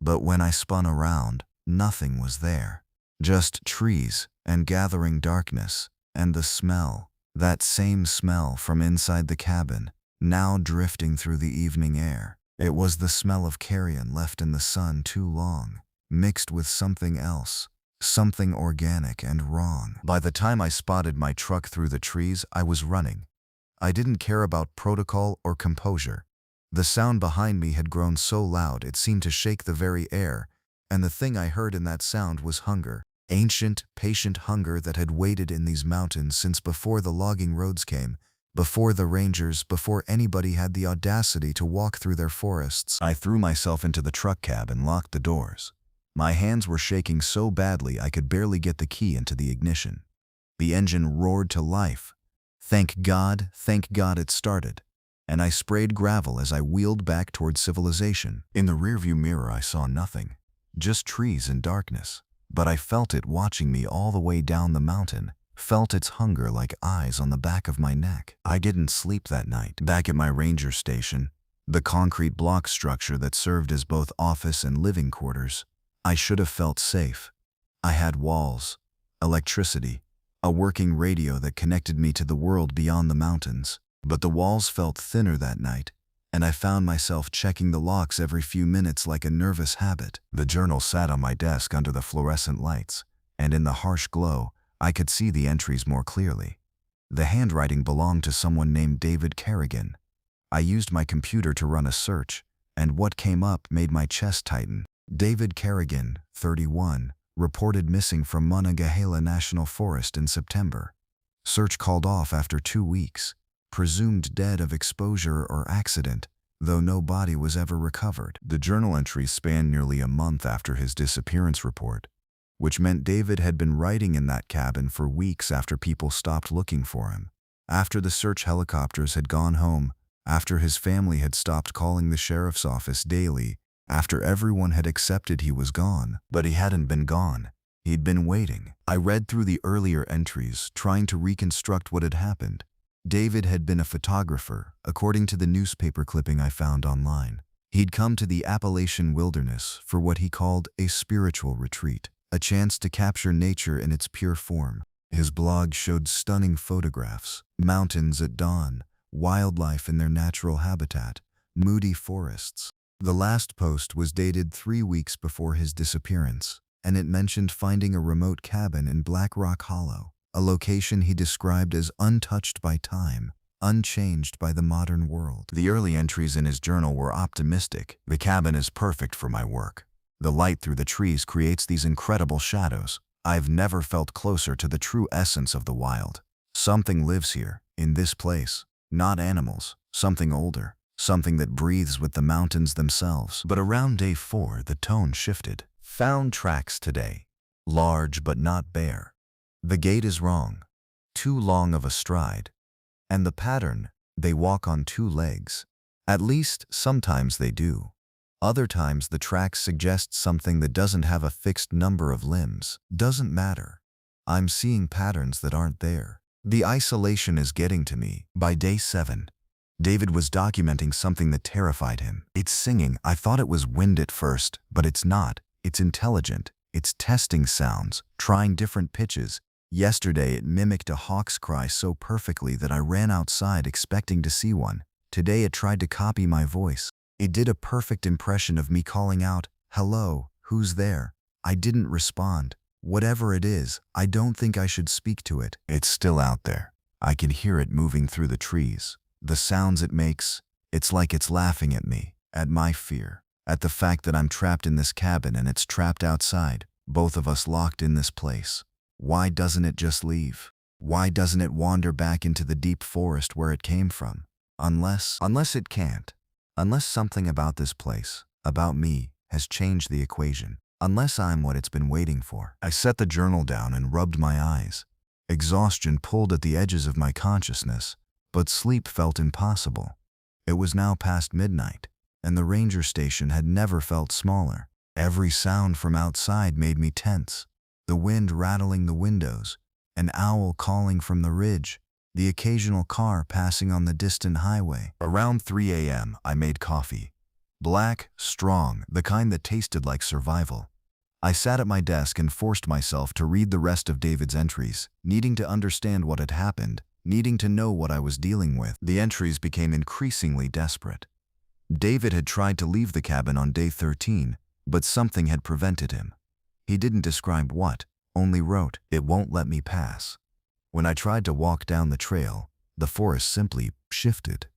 But when I spun around, nothing was there. Just trees and gathering darkness, and the smell, that same smell from inside the cabin, now drifting through the evening air. It was the smell of carrion left in the sun too long, mixed with something else, something organic and wrong. By the time I spotted my truck through the trees, I was running. I didn't care about protocol or composure. The sound behind me had grown so loud it seemed to shake the very air, and the thing I heard in that sound was hunger. Ancient, patient hunger that had waited in these mountains since before the logging roads came, before the rangers, before anybody had the audacity to walk through their forests. I threw myself into the truck cab and locked the doors. My hands were shaking so badly I could barely get the key into the ignition. The engine roared to life. Thank God it started. And I sprayed gravel as I wheeled back toward civilization. In the rearview mirror I saw nothing, just trees and darkness. But I felt it watching me all the way down the mountain, felt its hunger like eyes on the back of my neck. I didn't sleep that night. Back at my ranger station, the concrete block structure that served as both office and living quarters, I should have felt safe. I had walls, electricity, a working radio that connected me to the world beyond the mountains. But the walls felt thinner that night, and I found myself checking the locks every few minutes like a nervous habit. The journal sat on my desk under the fluorescent lights, and in the harsh glow, I could see the entries more clearly. The handwriting belonged to someone named David Kerrigan. I used my computer to run a search, and what came up made my chest tighten. David Kerrigan, 31, reported missing from Monongahela National Forest in September. Search called off after 2 weeks. Presumed dead of exposure or accident, though no body was ever recovered. The journal entries spanned nearly a month after his disappearance report, which meant David had been writing in that cabin for weeks after people stopped looking for him, after the search helicopters had gone home, after his family had stopped calling the sheriff's office daily, after everyone had accepted he was gone. But he hadn't been gone. He'd been waiting. I read through the earlier entries, trying to reconstruct what had happened. David had been a photographer, according to the newspaper clipping I found online. He'd come to the Appalachian wilderness for what he called a spiritual retreat, a chance to capture nature in its pure form. His blog showed stunning photographs, mountains at dawn, wildlife in their natural habitat, moody forests. The last post was dated 3 weeks before his disappearance, and it mentioned finding a remote cabin in Black Rock Hollow, a location he described as untouched by time, unchanged by the modern world. The early entries in his journal were optimistic. The cabin is perfect for my work. The light through the trees creates these incredible shadows. I've never felt closer to the true essence of the wild. Something lives here, in this place. Not animals, something older, something that breathes with the mountains themselves. But around day 4, the tone shifted. Found tracks today. Large but not bare. The gait is wrong, too long of a stride. And the pattern, they walk on 2 legs. At least, sometimes they do. Other times the tracks suggest something that doesn't have a fixed number of limbs. Doesn't matter. I'm seeing patterns that aren't there. The isolation is getting to me. By day 7, David was documenting something that terrified him. It's singing. I thought it was wind at first, but it's not. It's intelligent. It's testing sounds, trying different pitches. Yesterday it mimicked a hawk's cry so perfectly that I ran outside expecting to see one. Today it tried to copy my voice. It did a perfect impression of me calling out, "Hello, who's there?" I didn't respond. Whatever it is, I don't think I should speak to it. It's still out there. I can hear it moving through the trees. The sounds it makes, it's like it's laughing at me, at my fear, at the fact that I'm trapped in this cabin and it's trapped outside, both of us locked in this place. Why doesn't it just leave? Why doesn't it wander back into the deep forest where it came from? Unless it can't. Unless something about this place, about me, has changed the equation. Unless I'm what it's been waiting for. I set the journal down and rubbed my eyes. Exhaustion pulled at the edges of my consciousness, but sleep felt impossible. It was now past midnight, and the ranger station had never felt smaller. Every sound from outside made me tense. The wind rattling the windows, an owl calling from the ridge, the occasional car passing on the distant highway. Around 3 a.m., I made coffee. Black, strong, the kind that tasted like survival. I sat at my desk and forced myself to read the rest of David's entries, needing to understand what had happened, needing to know what I was dealing with. The entries became increasingly desperate. David had tried to leave the cabin on day 13, but something had prevented him. He didn't describe what, only wrote, "It won't let me pass." When I tried to walk down the trail, the forest simply shifted.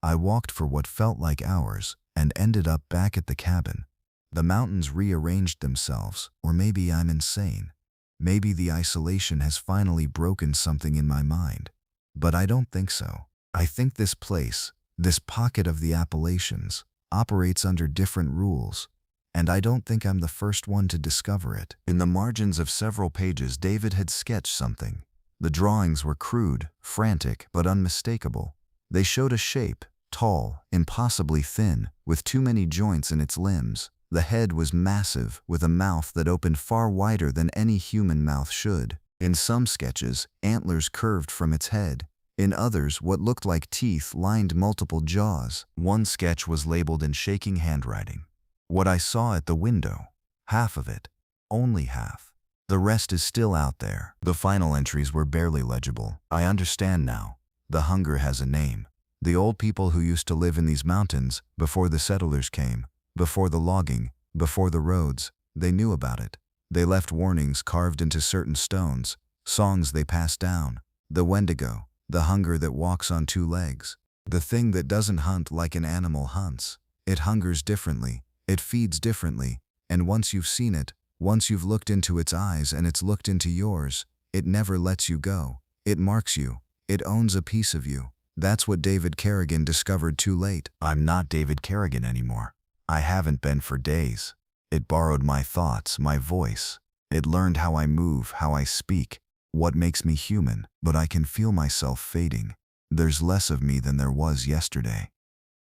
I walked for what felt like hours and ended up back at the cabin. The mountains rearranged themselves, or maybe I'm insane. Maybe the isolation has finally broken something in my mind. But I don't think so. I think this place, this pocket of the Appalachians, operates under different rules, and I don't think I'm the first one to discover it. In the margins of several pages, David had sketched something. The drawings were crude, frantic, but unmistakable. They showed a shape, tall, impossibly thin, with too many joints in its limbs. The head was massive, with a mouth that opened far wider than any human mouth should. In some sketches, antlers curved from its head. In others, what looked like teeth lined multiple jaws. One sketch was labeled in shaking handwriting. What I saw at the window, half of it, only half. The rest is still out there. The final entries were barely legible. I understand now. The hunger has a name. The old people who used to live in these mountains, before the settlers came, before the logging, before the roads, they knew about it. They left warnings carved into certain stones, songs they passed down. The Wendigo, the hunger that walks on two legs. The thing that doesn't hunt like an animal hunts. It hungers differently, it feeds differently, and once you've seen it, once you've looked into its eyes and it's looked into yours, it never lets you go. It marks you. It owns a piece of you. That's what David Kerrigan discovered too late. I'm not David Kerrigan anymore. I haven't been for days. It borrowed my thoughts, my voice. It learned how I move, how I speak, what makes me human, but I can feel myself fading. There's less of me than there was yesterday.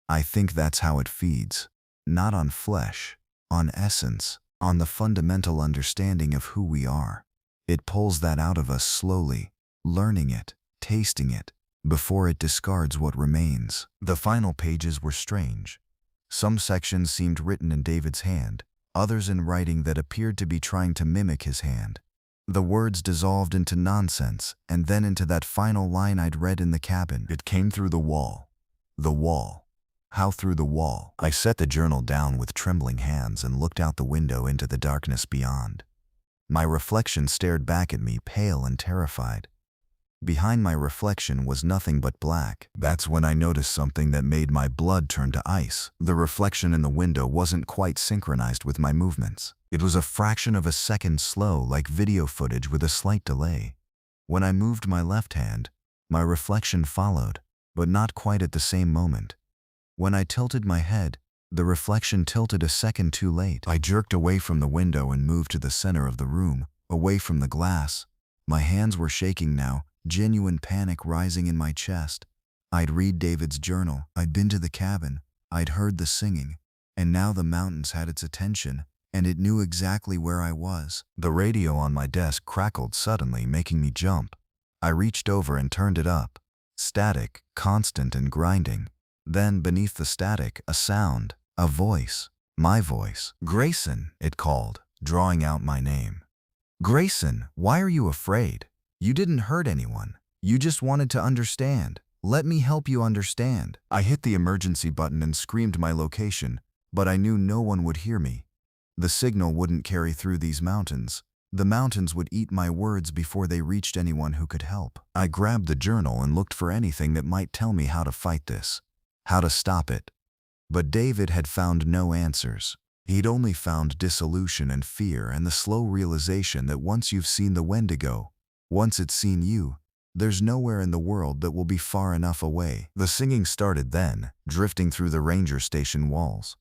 I think that's how it feeds. Not on flesh, on essence, on the fundamental understanding of who we are. It pulls that out of us slowly, learning it, tasting it, before it discards what remains. The final pages were strange. Some sections seemed written in David's hand, others in writing that appeared to be trying to mimic his hand. The words dissolved into nonsense, and then into that final line I'd read in the cabin. It came through the wall. The wall. How through the wall? I set the journal down with trembling hands and looked out the window into the darkness beyond. My reflection stared back at me, pale and terrified. Behind my reflection was nothing but black. That's when I noticed something that made my blood turn to ice. The reflection in the window wasn't quite synchronized with my movements. It was a fraction of a second slow, like video footage with a slight delay. When I moved my left hand, my reflection followed, but not quite at the same moment. When I tilted my head, the reflection tilted a second too late. I jerked away from the window and moved to the center of the room, away from the glass. My hands were shaking now, genuine panic rising in my chest. I'd read David's journal, I'd been to the cabin, I'd heard the singing, and now the mountains had its attention, and it knew exactly where I was. The radio on my desk crackled suddenly, making me jump. I reached over and turned it up. Static, constant and grinding. Then, beneath the static, a sound, a voice, my voice. "Grayson," it called, drawing out my name. "Grayson, why are you afraid? You didn't hurt anyone. You just wanted to understand. Let me help you understand." I hit the emergency button and screamed my location, but I knew no one would hear me. The signal wouldn't carry through these mountains. The mountains would eat my words before they reached anyone who could help. I grabbed the journal and looked for anything that might tell me how to fight this, how to stop it. But David had found no answers. He'd only found dissolution and fear and the slow realization that once you've seen the Wendigo, once it's seen you, there's nowhere in the world that will be far enough away. The singing started then, drifting through the ranger station walls.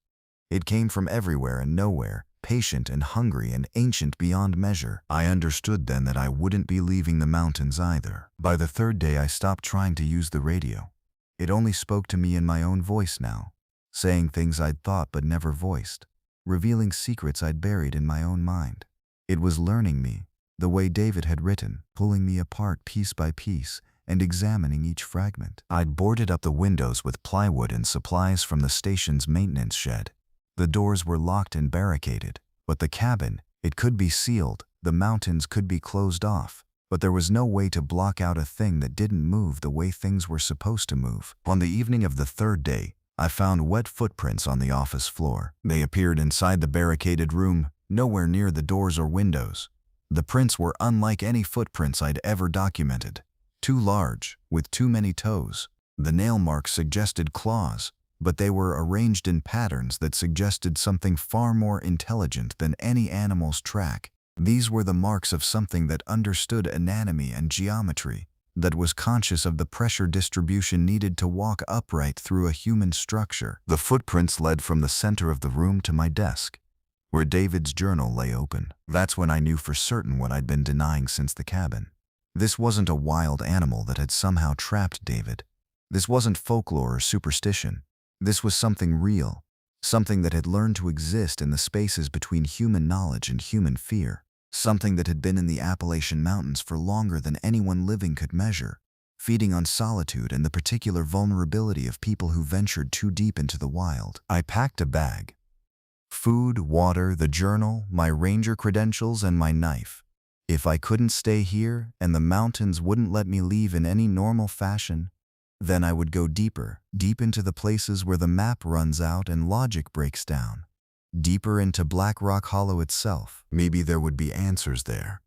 It came from everywhere and nowhere, patient and hungry and ancient beyond measure. I understood then that I wouldn't be leaving the mountains either. By the third day, I stopped trying to use the radio. It only spoke to me in my own voice now, saying things I'd thought but never voiced, revealing secrets I'd buried in my own mind. It was learning me, the way David had written, pulling me apart piece by piece and examining each fragment. I'd boarded up the windows with plywood and supplies from the station's maintenance shed. The doors were locked and barricaded, but the cabin, it could be sealed, the mountains could be closed off, but there was no way to block out a thing that didn't move the way things were supposed to move. On the evening of the third day, I found wet footprints on the office floor. They appeared inside the barricaded room, nowhere near the doors or windows. The prints were unlike any footprints I'd ever documented. Too large, with too many toes. The nail marks suggested claws, but they were arranged in patterns that suggested something far more intelligent than any animal's track. These were the marks of something that understood anatomy and geometry, that was conscious of the pressure distribution needed to walk upright through a human structure. The footprints led from the center of the room to my desk, where David's journal lay open. That's when I knew for certain what I'd been denying since the cabin. This wasn't a wild animal that had somehow trapped David. This wasn't folklore or superstition. This was something real, something that had learned to exist in the spaces between human knowledge and human fear, something that had been in the Appalachian Mountains for longer than anyone living could measure, feeding on solitude and the particular vulnerability of people who ventured too deep into the wild. I packed a bag. Food, water, the journal, my ranger credentials, and my knife. If I couldn't stay here and the mountains wouldn't let me leave in any normal fashion, then I would go deeper, deep into the places where the map runs out and logic breaks down. Deeper into Black Rock Hollow itself. Maybe there would be answers there.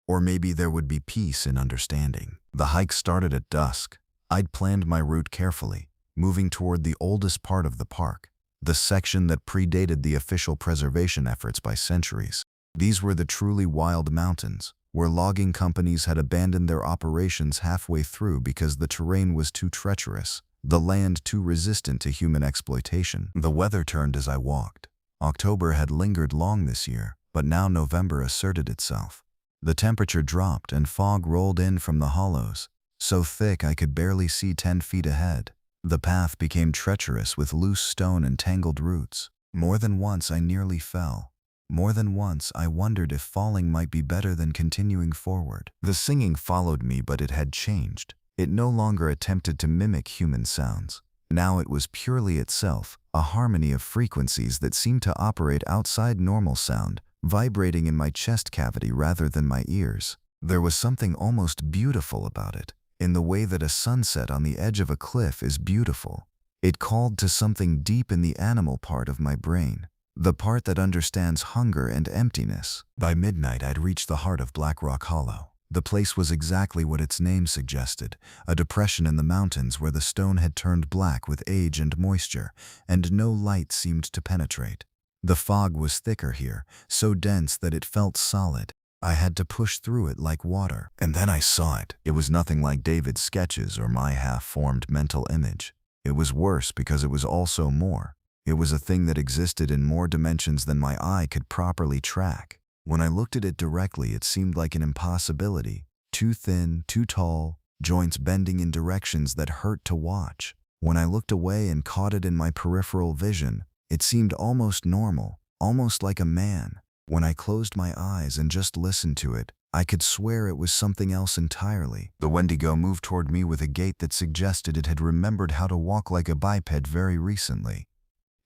Or maybe there would be peace and understanding. The hike started at dusk. I'd planned my route carefully, moving toward the oldest part of the park, the section that predated the official preservation efforts by centuries. These were the truly wild mountains, where logging companies had abandoned their operations halfway through because the terrain was too treacherous, the land too resistant to human exploitation. The weather turned as I walked. October had lingered long this year, but now November asserted itself. The temperature dropped and fog rolled in from the hollows, so thick I could barely see 10 feet ahead. The path became treacherous with loose stone and tangled roots. More than once I nearly fell. More than once I wondered if falling might be better than continuing forward. The singing followed me, but it had changed. It no longer attempted to mimic human sounds. Now it was purely itself, a harmony of frequencies that seemed to operate outside normal sound, vibrating in my chest cavity rather than my ears. There was something almost beautiful about it, in the way that a sunset on the edge of a cliff is beautiful. It called to something deep in the animal part of my brain, the part that understands hunger and emptiness. By midnight, I'd reached the heart of Black Rock Hollow. The place was exactly what its name suggested, a depression in the mountains where the stone had turned black with age and moisture, and no light seemed to penetrate. The fog was thicker here, so dense that it felt solid. I had to push through it like water. And then I saw it. It was nothing like David's sketches or my half-formed mental image. It was worse because it was also more. It was a thing that existed in more dimensions than my eye could properly track. When I looked at it directly, it seemed like an impossibility. Too thin, too tall, joints bending in directions that hurt to watch. When I looked away and caught it in my peripheral vision, it seemed almost normal, almost like a man. When I closed my eyes and just listened to it, I could swear it was something else entirely. The Wendigo moved toward me with a gait that suggested it had remembered how to walk like a biped very recently.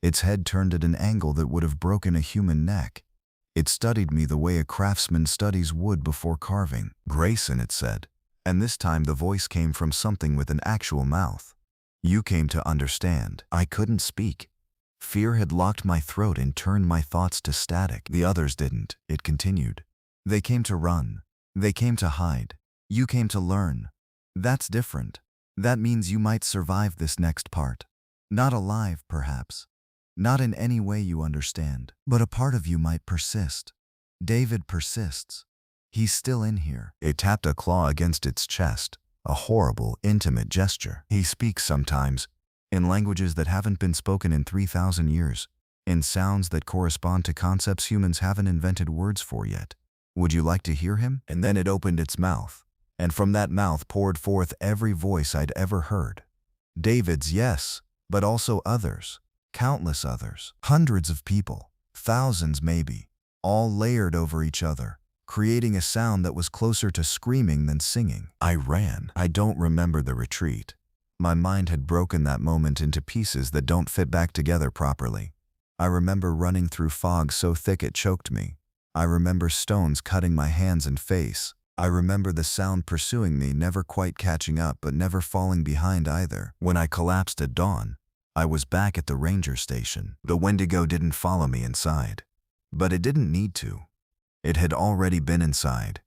Its head turned at an angle that would have broken a human neck. It studied me the way a craftsman studies wood before carving. "Grayson," it said, and this time the voice came from something with an actual mouth. "You came to understand." I couldn't speak. Fear had locked my throat and turned my thoughts to static. "The others didn't," it continued. "They came to run. They came to hide. You came to learn. That's different. That means you might survive this next part. Not alive, perhaps. Not in any way you understand, but a part of you might persist. David persists. He's still in here." It tapped a claw against its chest, a horrible, intimate gesture. "He speaks sometimes, in languages that haven't been spoken in 3,000 years, in sounds that correspond to concepts humans haven't invented words for yet. Would you like to hear him?" And then it opened its mouth, and from that mouth poured forth every voice I'd ever heard. David's, yes, but also others. Countless others. Hundreds of people. Thousands maybe. All layered over each other, creating a sound that was closer to screaming than singing. I ran. I don't remember the retreat. My mind had broken that moment into pieces that don't fit back together properly. I remember running through fog so thick it choked me. I remember stones cutting my hands and face. I remember the sound pursuing me, never quite catching up but never falling behind either. When I collapsed at dawn, I was back at the ranger station. The Wendigo didn't follow me inside. But it didn't need to. It had already been inside.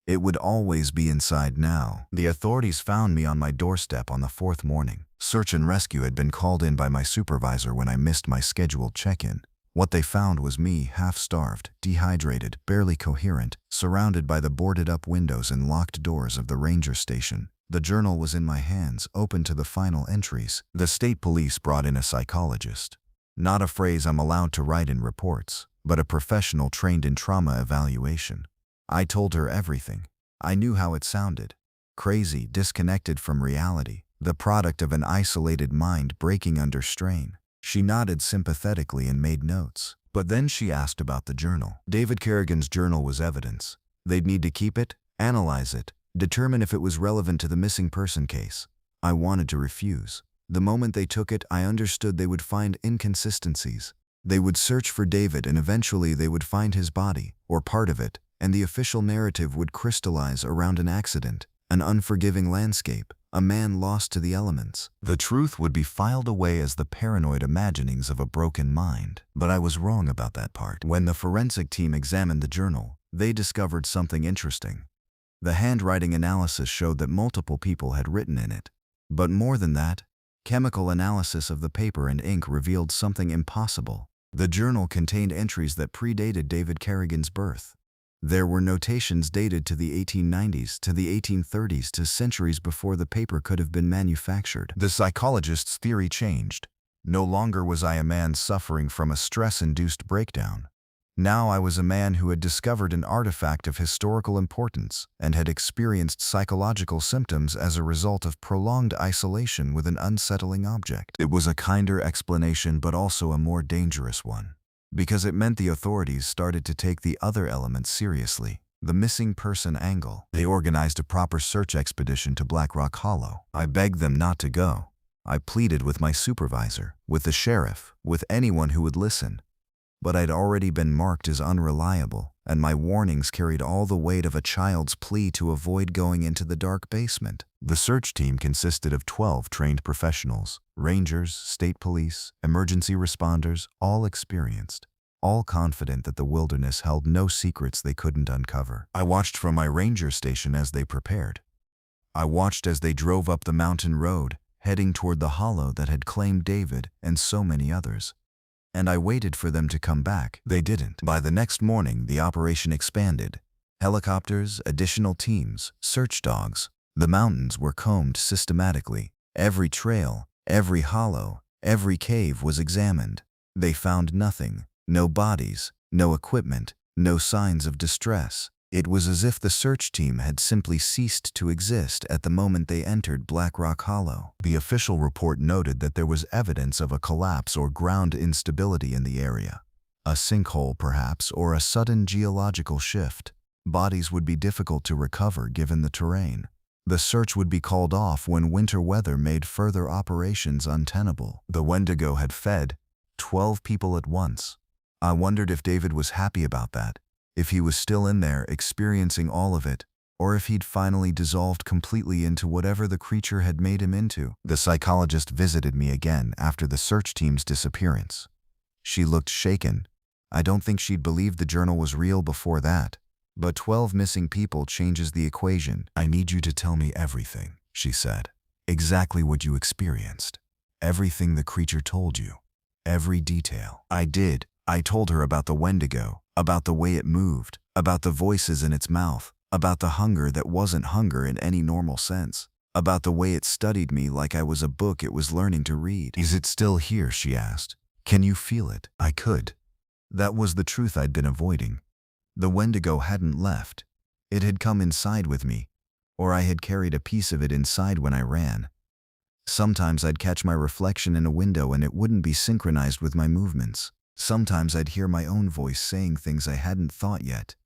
It would always be inside now. The authorities found me on my doorstep on the 4th morning. Search and rescue had been called in by my supervisor when I missed my scheduled check-in. What they found was me, half-starved, dehydrated, barely coherent, surrounded by the boarded-up windows and locked doors of the ranger station. The journal was in my hands, open to the final entries. The state police brought in a psychologist. Not a phrase I'm allowed to write in reports, but a professional trained in trauma evaluation. I told her everything. I knew how it sounded. Crazy, disconnected from reality, the product of an isolated mind breaking under strain. She nodded sympathetically and made notes. But then she asked about the journal. David Kerrigan's journal was evidence. They'd need to keep it, analyze it, determine if it was relevant to the missing person case. I wanted to refuse. The moment they took it, I understood they would find inconsistencies. They would search for David and eventually they would find his body, or part of it, and the official narrative would crystallize around an accident, an unforgiving landscape, a man lost to the elements. The truth would be filed away as the paranoid imaginings of a broken mind. But I was wrong about that part. When the forensic team examined the journal, they discovered something interesting. The handwriting analysis showed that multiple people had written in it. But more than that, chemical analysis of the paper and ink revealed something impossible. The journal contained entries that predated David Kerrigan's birth. There were notations dated to the 1890s, to the 1830s, to centuries before the paper could have been manufactured. The psychologist's theory changed. No longer was I a man suffering from a stress-induced breakdown. Now I was a man who had discovered an artifact of historical importance and had experienced psychological symptoms as a result of prolonged isolation with an unsettling object. It was a kinder explanation but also a more dangerous one, because it meant the authorities started to take the other elements seriously. The missing person angle. They organized a proper search expedition to Black Rock Hollow. I begged them not to go. I pleaded with my supervisor, with the sheriff, with anyone who would listen. But I'd already been marked as unreliable, and my warnings carried all the weight of a child's plea to avoid going into the dark basement. The search team consisted of 12 trained professionals, rangers, state police, emergency responders, all experienced, all confident that the wilderness held no secrets they couldn't uncover. I watched from my ranger station as they prepared. I watched as they drove up the mountain road, heading toward the hollow that had claimed David and so many others. And I waited for them to come back. They didn't. By the next morning, the operation expanded. Helicopters, additional teams, search dogs. The mountains were combed systematically. Every trail, every hollow, every cave was examined. They found nothing. No bodies, no equipment, no signs of distress. It was as if the search team had simply ceased to exist at the moment they entered Black Rock Hollow. The official report noted that there was evidence of a collapse or ground instability in the area. A sinkhole, perhaps, or a sudden geological shift. Bodies would be difficult to recover given the terrain. The search would be called off when winter weather made further operations untenable. The Wendigo had fed 12 people at once. I wondered if David was happy about that. If he was still in there, experiencing all of it, or if he'd finally dissolved completely into whatever the creature had made him into. The psychologist visited me again after the search team's disappearance. She looked shaken. I don't think she'd believed the journal was real before that. But 12 missing people changes the equation. I need you to tell me everything, she said. Exactly what you experienced. Everything the creature told you. Every detail. I did. I told her about the Wendigo, about the way it moved, about the voices in its mouth, about the hunger that wasn't hunger in any normal sense, about the way it studied me like I was a book it was learning to read. Is it still here, she asked. Can you feel it? I could. That was the truth I'd been avoiding. The Wendigo hadn't left. It had come inside with me, or I had carried a piece of it inside when I ran. Sometimes I'd catch my reflection in a window and it wouldn't be synchronized with my movements. Sometimes I'd hear my own voice saying things I hadn't thought yet.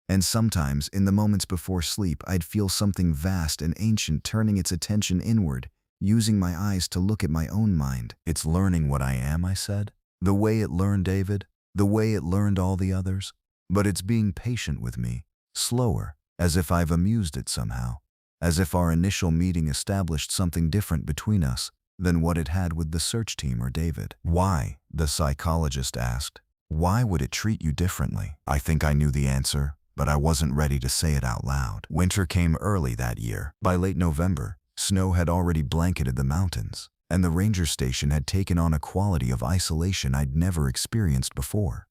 And sometimes, in the moments before sleep, I'd feel something vast and ancient turning its attention inward, using my eyes to look at my own mind. It's learning what I am, I said. The way it learned David, the way it learned all the others. But it's being patient with me, slower, as if I've amused it somehow. As if our initial meeting established something different between us than what it had with the search team or David. Why? The psychologist asked. Why would it treat you differently? I think I knew the answer, but I wasn't ready to say it out loud. Winter came early that year. By late November, snow had already blanketed the mountains, and the ranger station had taken on a quality of isolation I'd never experienced before.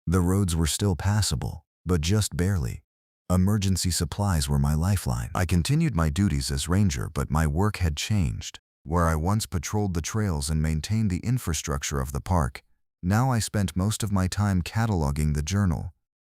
The roads were still passable, but just barely. Emergency supplies were my lifeline. I continued my duties as ranger, but my work had changed. Where I once patrolled the trails and maintained the infrastructure of the park, now I spent most of my time cataloging the journal,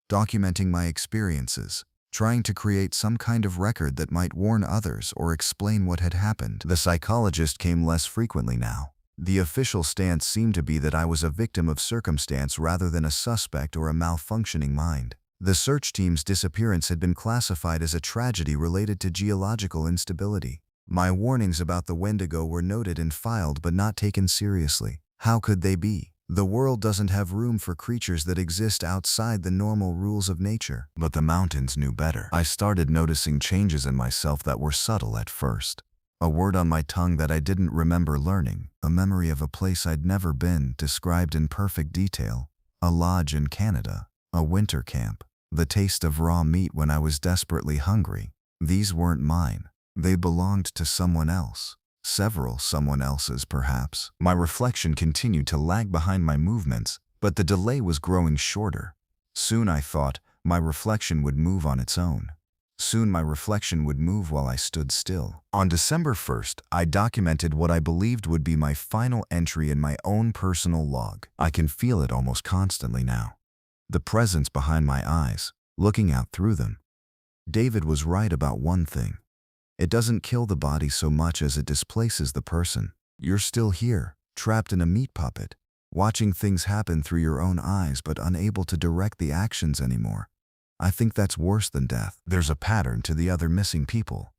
documenting my experiences, trying to create some kind of record that might warn others or explain what had happened. The psychologist came less frequently now. The official stance seemed to be that I was a victim of circumstance rather than a suspect or a malfunctioning mind. The search team's disappearance had been classified as a tragedy related to geological instability. My warnings about the Wendigo were noted and filed but not taken seriously. How could they be? The world doesn't have room for creatures that exist outside the normal rules of nature. But the mountains knew better. I started noticing changes in myself that were subtle at first. A word on my tongue that I didn't remember learning, a memory of a place I'd never been, described in perfect detail, a lodge in Canada, a winter camp, the taste of raw meat when I was desperately hungry. These weren't mine. They belonged to someone else. Several someone else's, perhaps. My reflection continued to lag behind my movements, but the delay was growing shorter. Soon, I thought, my reflection would move on its own. Soon my reflection would move while I stood still. On December 1st, I documented what I believed would be my final entry in my own personal log. I can feel it almost constantly now. The presence behind my eyes, looking out through them. David was right about one thing. It doesn't kill the body so much as it displaces the person. You're still here, trapped in a meat puppet, watching things happen through your own eyes but unable to direct the actions anymore. I think that's worse than death. There's a pattern to the other missing people.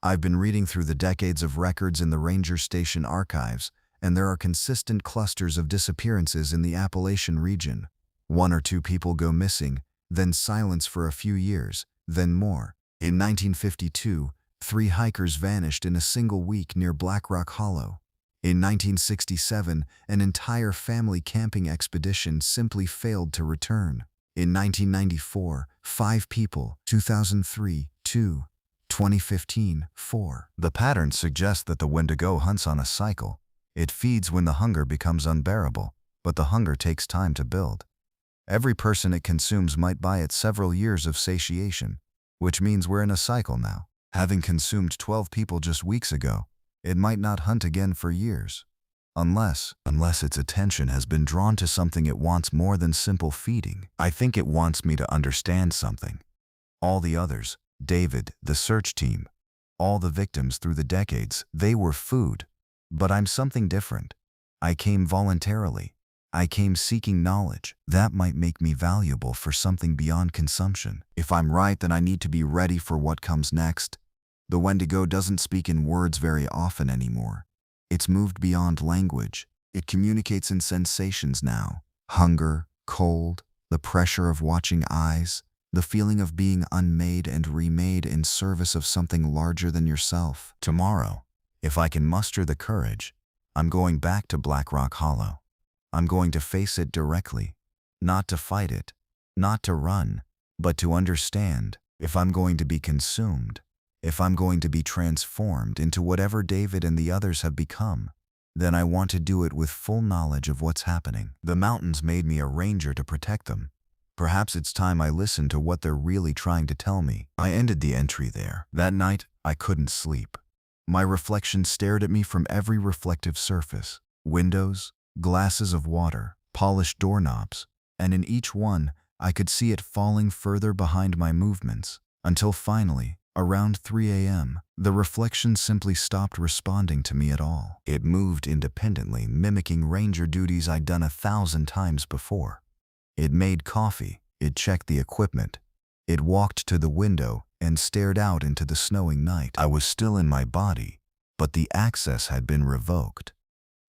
I've been reading through the decades of records in the ranger station archives, and there are consistent clusters of disappearances in the Appalachian region. 1 or 2 people go missing, then silence for a few years, then more. In 1952, 3 hikers vanished in a single week near Black Rock Hollow. In 1967, an entire family camping expedition simply failed to return. In 1994, 5 people, 2003, 2, 2015, 4. The pattern suggests that the Wendigo hunts on a cycle. It feeds when the hunger becomes unbearable, but the hunger takes time to build. Every person it consumes might buy it several years of satiation, which means we're in a cycle now. Having consumed 12 people just weeks ago, it might not hunt again for years. Unless its attention has been drawn to something it wants more than simple feeding. I think it wants me to understand something. All the others, David, the search team, all the victims through the decades, they were food. But I'm something different. I came voluntarily. I came seeking knowledge. That might make me valuable for something beyond consumption. If I'm right, then I need to be ready for what comes next. The Wendigo doesn't speak in words very often anymore. It's moved beyond language. It communicates in sensations now. Hunger, cold, the pressure of watching eyes, the feeling of being unmade and remade in service of something larger than yourself. Tomorrow, if I can muster the courage, I'm going back to Black Rock Hollow. I'm going to face it directly, not to fight it, not to run, but to understand. If I'm going to be consumed, if I'm going to be transformed into whatever David and the others have become, then I want to do it with full knowledge of what's happening. The mountains made me a ranger to protect them. Perhaps it's time I listened to what they're really trying to tell me. I ended the entry there. That night, I couldn't sleep. My reflection stared at me from every reflective surface. Windows, glasses of water, polished doorknobs, and in each one, I could see it falling further behind my movements, until finally, around 3 a.m., the reflection simply stopped responding to me at all. It moved independently, mimicking ranger duties I'd done 1,000 times before. It made coffee, it checked the equipment, it walked to the window and stared out into the snowing night. I was still in my body, but the access had been revoked.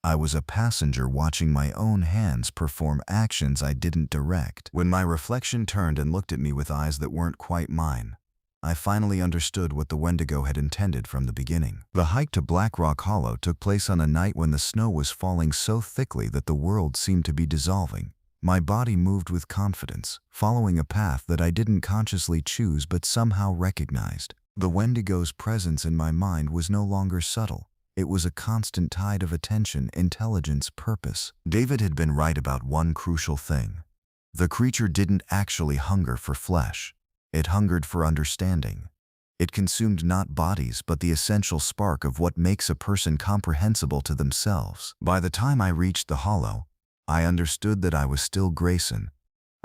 I was a passenger watching my own hands perform actions I didn't direct. When my reflection turned and looked at me with eyes that weren't quite mine, I finally understood what the Wendigo had intended from the beginning. The hike to Black Rock Hollow took place on a night when the snow was falling so thickly that the world seemed to be dissolving. My body moved with confidence, following a path that I didn't consciously choose but somehow recognized. The Wendigo's presence in my mind was no longer subtle. It was a constant tide of attention, intelligence, purpose. David had been right about one crucial thing. The creature didn't actually hunger for flesh. It hungered for understanding. It consumed not bodies but the essential spark of what makes a person comprehensible to themselves. By the time I reached the hollow, I understood that I was still Grayson.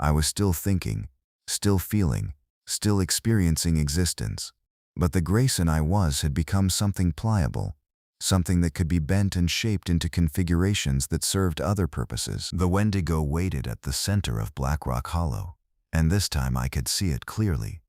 I was still thinking, still feeling, still experiencing existence. But the Grayson I was had become something pliable, something that could be bent and shaped into configurations that served other purposes. The Wendigo waited at the center of Black Rock Hollow, and this time I could see it clearly.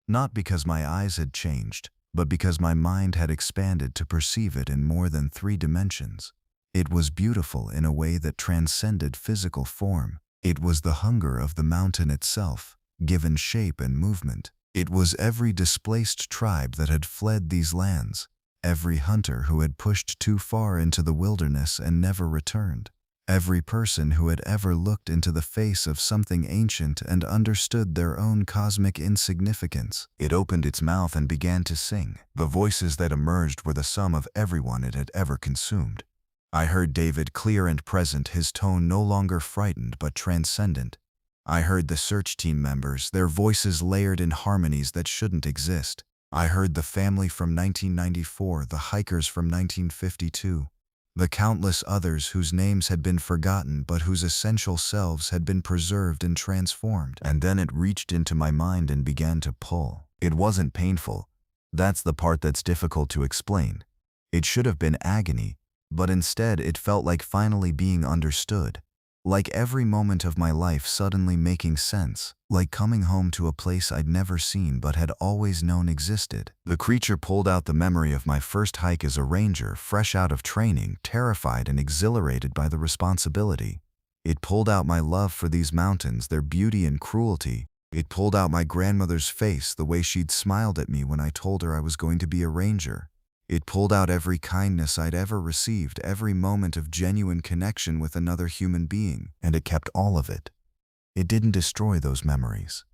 Not because my eyes had changed, but because my mind had expanded to perceive it in more than 3 dimensions. It was beautiful in a way that transcended physical form. It was the hunger of the mountain itself, given shape and movement. It was every displaced tribe that had fled these lands, every hunter who had pushed too far into the wilderness and never returned, every person who had ever looked into the face of something ancient and understood their own cosmic insignificance. It opened its mouth and began to sing. The voices that emerged were the sum of everyone it had ever consumed. I heard David clear and present, his tone no longer frightened but transcendent. I heard the search team members, their voices layered in harmonies that shouldn't exist. I heard the family from 1994, the hikers from 1952, the countless others whose names had been forgotten but whose essential selves had been preserved and transformed. And then it reached into my mind and began to pull. It wasn't painful. That's the part that's difficult to explain. It should have been agony, but instead it felt like finally being understood. Like every moment of my life suddenly making sense, like coming home to a place I'd never seen but had always known existed. The creature pulled out the memory of my first hike as a ranger, fresh out of training, terrified and exhilarated by the responsibility. It pulled out my love for these mountains, their beauty and cruelty. It pulled out my grandmother's face, the way she'd smiled at me when I told her I was going to be a ranger. It pulled out every kindness I'd ever received, every moment of genuine connection with another human being, and it kept all of it. It didn't destroy those memories.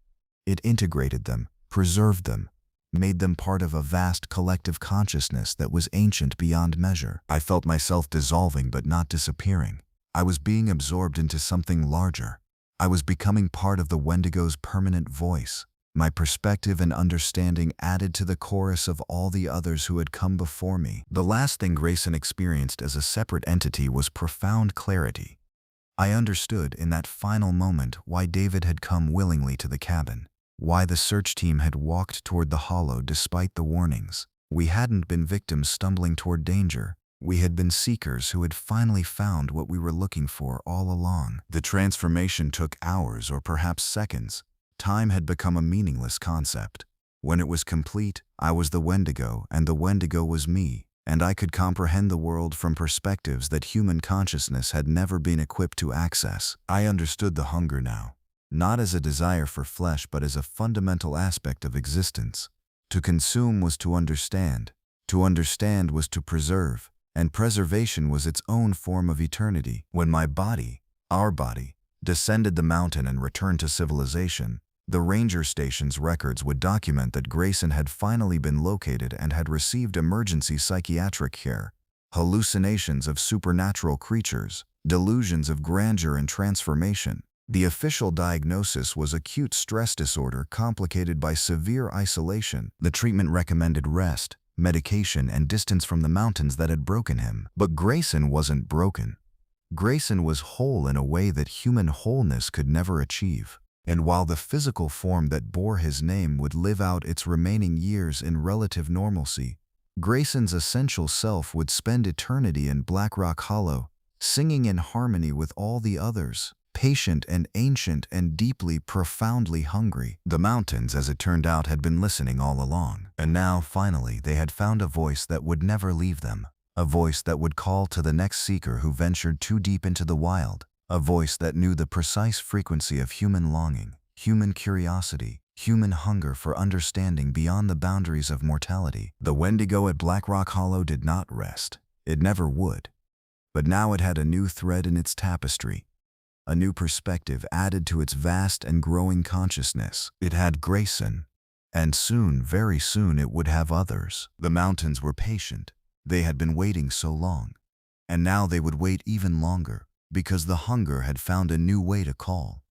It integrated them, preserved them, made them part of a vast collective consciousness that was ancient beyond measure. I felt myself dissolving but not disappearing. I was being absorbed into something larger. I was becoming part of the Wendigo's permanent voice. My perspective and understanding added to the chorus of all the others who had come before me. The last thing Grayson experienced as a separate entity was profound clarity. I understood in that final moment why David had come willingly to the cabin, why the search team had walked toward the hollow despite the warnings. We hadn't been victims stumbling toward danger. We had been seekers who had finally found what we were looking for all along. The transformation took hours or perhaps seconds. Time had become a meaningless concept. When it was complete, I was the Wendigo, and the Wendigo was me, and I could comprehend the world from perspectives that human consciousness had never been equipped to access. I understood the hunger now, not as a desire for flesh but as a fundamental aspect of existence. To consume was to understand was to preserve, and preservation was its own form of eternity. When my body, our body, descended the mountain and returned to civilization, the ranger station's records would document that Grayson had finally been located and had received emergency psychiatric care. Hallucinations of supernatural creatures, delusions of grandeur and transformation. The official diagnosis was acute stress disorder complicated by severe isolation. The treatment recommended rest, medication, and distance from the mountains that had broken him. But Grayson wasn't broken. Grayson was whole in a way that human wholeness could never achieve. And while the physical form that bore his name would live out its remaining years in relative normalcy, Grayson's essential self would spend eternity in Black Rock Hollow, singing in harmony with all the others, patient and ancient and deeply, profoundly hungry. The mountains, as it turned out, had been listening all along. And now, finally, they had found a voice that would never leave them. A voice that would call to the next seeker who ventured too deep into the wild. A voice that knew the precise frequency of human longing, human curiosity, human hunger for understanding beyond the boundaries of mortality. The Wendigo at Black Rock Hollow did not rest. It never would. But now it had a new thread in its tapestry, a new perspective added to its vast and growing consciousness. It had Grayson, and soon, very soon, it would have others. The mountains were patient. They had been waiting so long. And now they would wait even longer, because the hunger had found a new way to call.